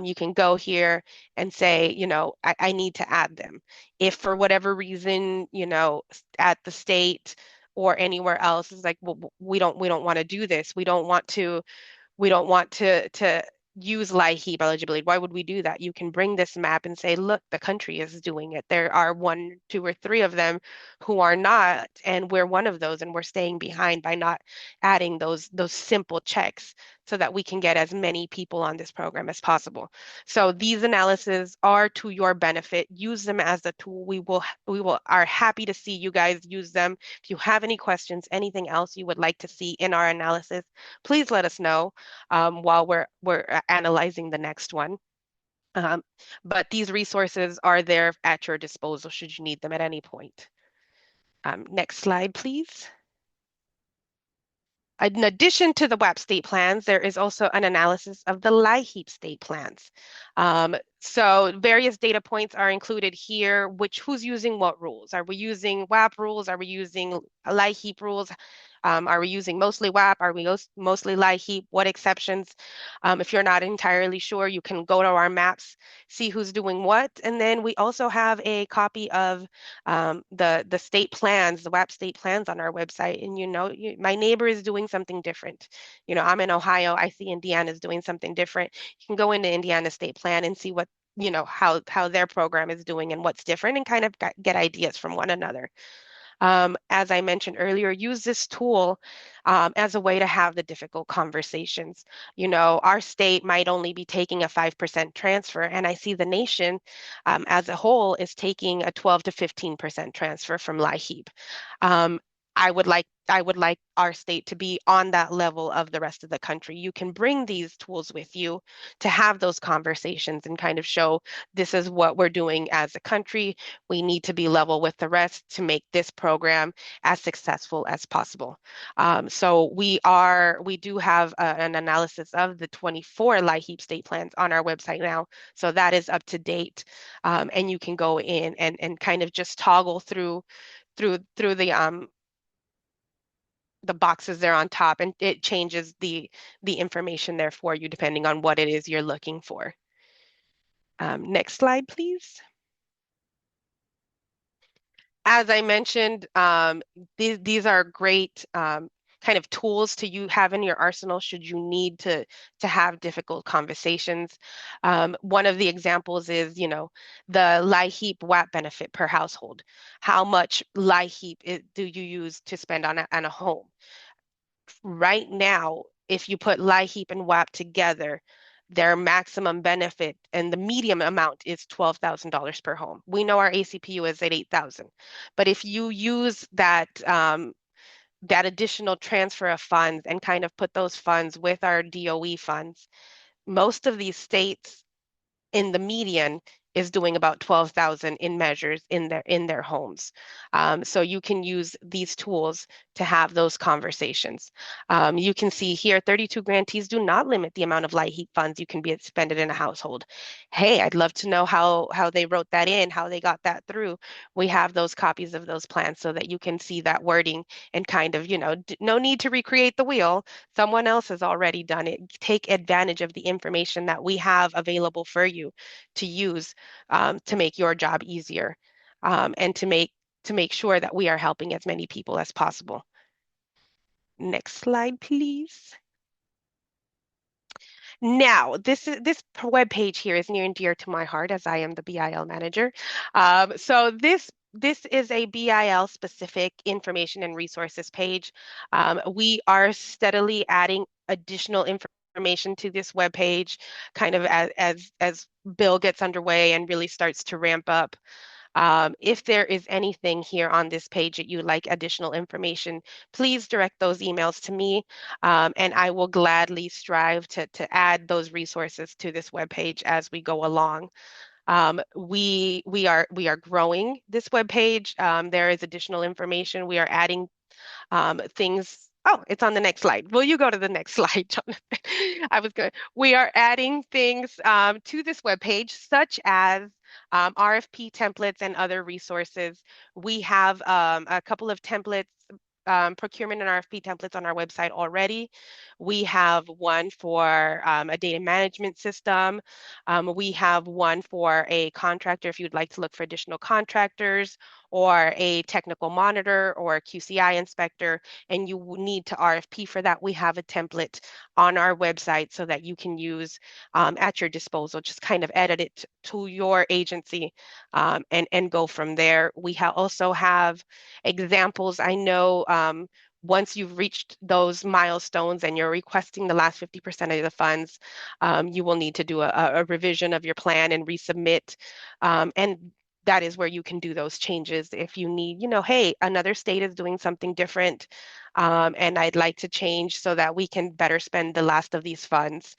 you can go here and say, I need to add them. If for whatever reason, at the state or anywhere else is like, well, we don't want to do this. We don't want to use LIHEAP eligibility. Why would we do that? You can bring this map and say, look, the country is doing it. There are one, two, or three of them who are not, and we're one of those, and we're staying behind by not adding those simple checks so that we can get as many people on this program as possible. So these analyses are to your benefit. Use them as a tool. We will are happy to see you guys use them. If you have any questions, anything else you would like to see in our analysis, please let us know while we're analyzing the next one. Um, but these resources are there at your disposal should you need them at any point. Next slide, please. In addition to the WAP state plans, there is also an analysis of the LIHEAP state plans. So various data points are included here, who's using what rules? Are we using WAP rules? Are we using LIHEAP rules? Are we using mostly WAP? Are we mostly LIHEAP? What exceptions? If you're not entirely sure, you can go to our maps, see who's doing what. And then we also have a copy of the state plans, the WAP state plans on our website. And my neighbor is doing something different. I'm in Ohio. I see Indiana is doing something different. You can go into Indiana state plan and see what how their program is doing and what's different, and kind of get ideas from one another. As I mentioned earlier, use this tool as a way to have the difficult conversations. Our state might only be taking a 5% transfer, and I see the nation as a whole is taking a 12 to 15% transfer from LIHEAP. Um, I would like our state to be on that level of the rest of the country. You can bring these tools with you to have those conversations and kind of show this is what we're doing as a country. We need to be level with the rest to make this program as successful as possible. So we do have an analysis of the 24 LIHEAP state plans on our website now. So that is up to date. And you can go in and kind of just toggle through the boxes there on top, and it changes the information there for you depending on what it is you're looking for. Next slide, please. As I mentioned, these are great kind of tools to have in your arsenal should you need to have difficult conversations. One of the examples is, the LIHEAP WAP benefit per household. How much LIHEAP do you use to spend on a home? Right now, if you put LIHEAP and WAP together, their maximum benefit and the medium amount is $12,000 per home. We know our ACPU is at 8,000, but if you use that additional transfer of funds and kind of put those funds with our DOE funds, most of these states in the median is doing about 12,000 in measures in their homes. So you can use these tools to have those conversations. You can see here, 32 grantees do not limit the amount of LIHEAP funds you can be expended in a household. Hey, I'd love to know how they wrote that in, how they got that through. We have those copies of those plans so that you can see that wording and kind of, no need to recreate the wheel. Someone else has already done it. Take advantage of the information that we have available for you to use to make your job easier, and to make sure that we are helping as many people as possible. Next slide, please. Now, this web page here is near and dear to my heart as I am the BIL manager. So this is a BIL specific information and resources page. We are steadily adding additional information to this web page, kind of as Bill gets underway and really starts to ramp up. If there is anything here on this page that you'd like additional information, please direct those emails to me, and I will gladly strive to add those resources to this webpage as we go along. We are growing this webpage. There is additional information. We are adding things. Oh, it's on the next slide. Will you go to the next slide, Jonathan? I was good. We are adding things to this webpage, such as RFP templates and other resources. We have a couple of templates, procurement and RFP templates on our website already. We have one for a data management system. We have one for a contractor if you'd like to look for additional contractors, or a technical monitor or a QCI inspector, and you need to RFP for that, we have a template on our website so that you can use at your disposal. Just kind of edit it to your agency and go from there. We also have examples. I know once you've reached those milestones and you're requesting the last 50% of the funds, you will need to do a revision of your plan and resubmit. And that is where you can do those changes if you need, hey, another state is doing something different, and I'd like to change so that we can better spend the last of these funds.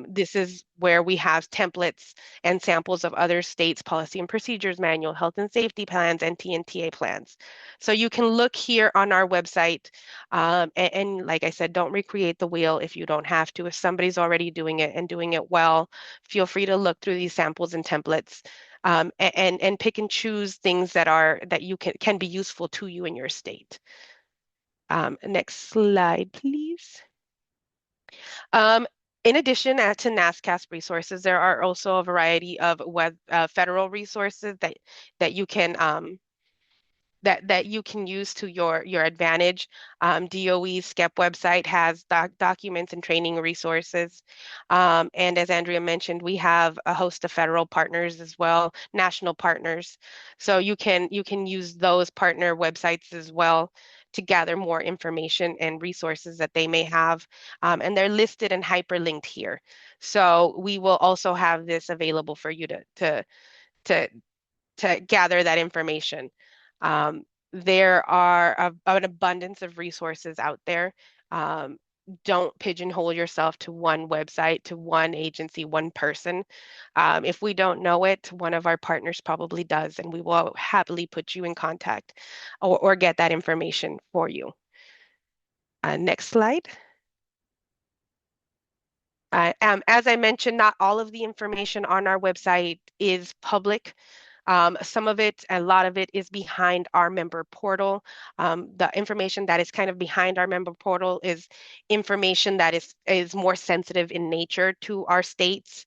This is where we have templates and samples of other states' policy and procedures manual, health and safety plans, and TNTA plans. So you can look here on our website. And like I said, don't recreate the wheel if you don't have to. If somebody's already doing it and doing it well, feel free to look through these samples and templates. And pick and choose things that you can be useful to you in your state. Next slide, please. Um, in addition to NASCSP resources, there are also a variety of federal resources that you can that you can use to your advantage. DOE's SCEP website has documents and training resources. And as Andrea mentioned, we have a host of federal partners as well, national partners. So you can use those partner websites as well to gather more information and resources that they may have. And they're listed and hyperlinked here. So we will also have this available for you to to gather that information. Um, there are an abundance of resources out there. Um, don't pigeonhole yourself to one website, to one agency, one person. If we don't know it, one of our partners probably does, and we will happily put you in contact or get that information for you. Next slide. As I mentioned, not all of the information on our website is public. Some of it, a lot of it is behind our member portal. The information that is kind of behind our member portal is information that is more sensitive in nature to our states.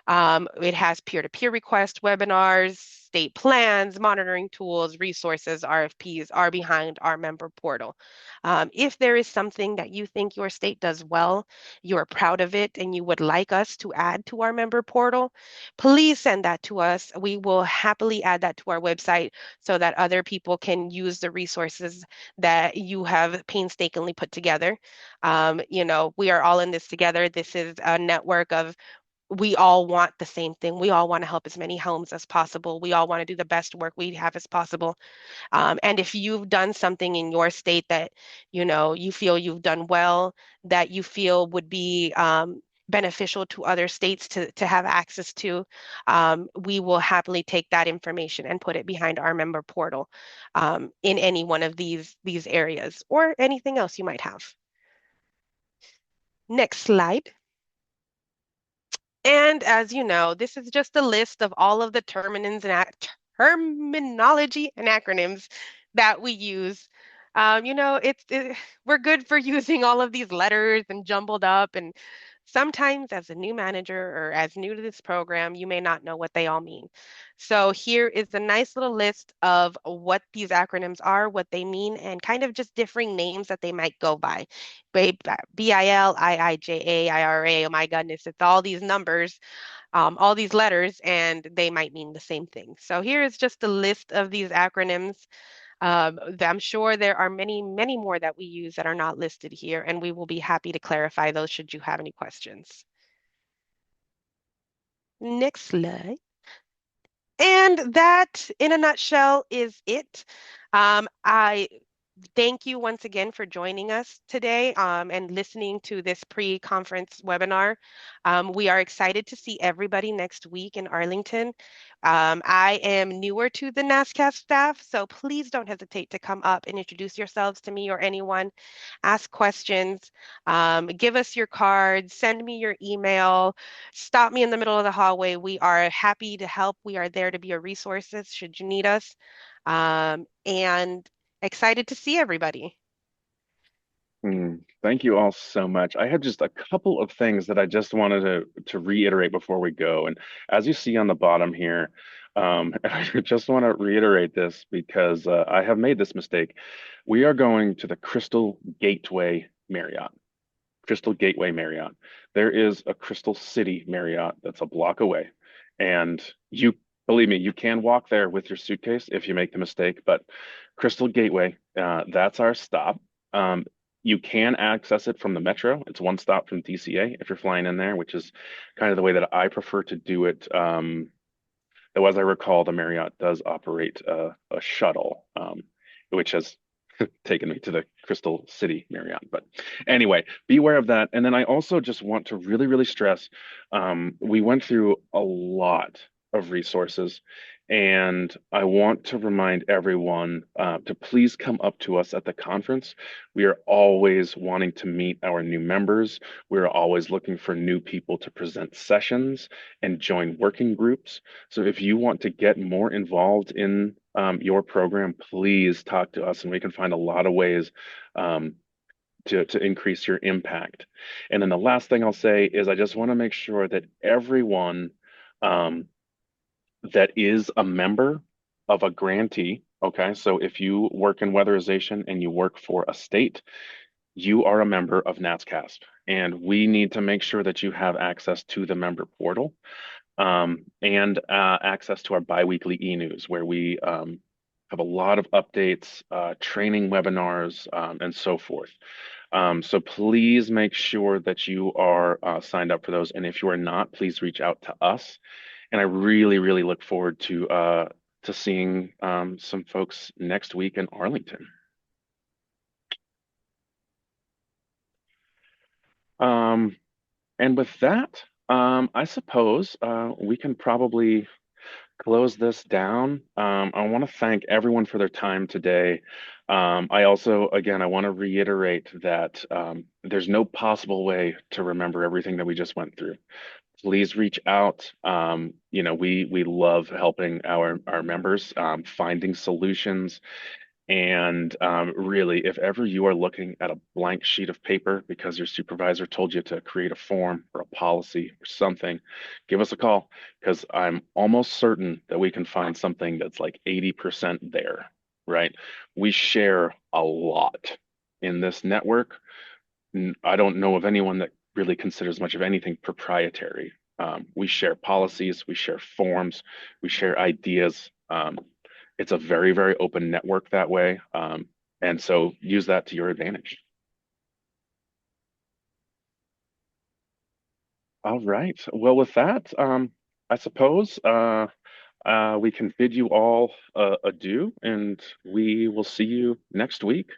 It has peer-to-peer requests, webinars, state plans, monitoring tools, resources, RFPs are behind our member portal. If there is something that you think your state does well, you're proud of it, and you would like us to add to our member portal, please send that to us. We will happily add that to our website so that other people can use the resources that you have painstakingly put together. We are all in this together. This is a network of we all want the same thing. We all want to help as many homes as possible. We all want to do the best work we have as possible. And if you've done something in your state that, you feel you've done well, that you feel would be beneficial to other states to have access to, we will happily take that information and put it behind our member portal in any one of these areas or anything else you might have. Next slide. And as you know, this is just a list of all of the terminology and acronyms that we use. We're good for using all of these letters and jumbled up. And sometimes as a new manager or as new to this program, you may not know what they all mean. So here is a nice little list of what these acronyms are, what they mean, and kind of just differing names that they might go by. BIL, IIJA, IRA, oh my goodness, it's all these numbers, all these letters, and they might mean the same thing. So here is just a list of these acronyms. I'm sure there are many, many more that we use that are not listed here, and we will be happy to clarify those should you have any questions. Next slide. And that, in a nutshell, is it. I thank you once again for joining us today and listening to this pre-conference webinar. We are excited to see everybody next week in Arlington. I am newer to the NASCSP staff, so please don't hesitate to come up and introduce yourselves to me or anyone, ask questions, give us your cards, send me your email, stop me in the middle of the hallway. We are happy to help. We are there to be a resource should you need us. And excited to see everybody. Thank you all so much. I had just a couple of things that I just wanted to reiterate before we go. And as you see on the bottom here, And I just want to reiterate this because I have made this mistake. We are going to the Crystal Gateway Marriott. Crystal Gateway Marriott. There is a Crystal City Marriott that's a block away. And you, believe me, you can walk there with your suitcase if you make the mistake, but Crystal Gateway, that's our stop. Um, you can access it from the metro. It's one stop from DCA if you're flying in there, which is kind of the way that I prefer to do it. Though, as I recall, the Marriott does operate a shuttle, which has taken me to the Crystal City Marriott. But anyway, be aware of that. And then I also just want to really, really stress we went through a lot of resources. And I want to remind everyone to please come up to us at the conference. We are always wanting to meet our new members. We're always looking for new people to present sessions and join working groups. So if you want to get more involved in your program, please talk to us, and we can find a lot of ways um, to increase your impact. And then the last thing I'll say is I just want to make sure that everyone um, that is a member of a grantee, okay, so if you work in weatherization and you work for a state, you are a member of NASCSP, and we need to make sure that you have access to the member portal and access to our biweekly e-news where we have a lot of updates, training webinars, and so forth. So please make sure that you are signed up for those. And if you are not, please reach out to us. And I really, really look forward to seeing some folks next week in Arlington. Um, and with that, I suppose we can probably close this down. I want to thank everyone for their time today. I also, again, I want to reiterate that there's no possible way to remember everything that we just went through. Please reach out. We love helping our members finding solutions. And really, if ever you are looking at a blank sheet of paper because your supervisor told you to create a form or a policy or something, give us a call because I'm almost certain that we can find something that's like 80% there, right? We share a lot in this network. I don't know of anyone that really considers much of anything proprietary. We share policies, we share forms, we share ideas. It's a very, very open network that way. And so use that to your advantage. All right. Well, with that, I suppose we can bid you all adieu, and we will see you next week.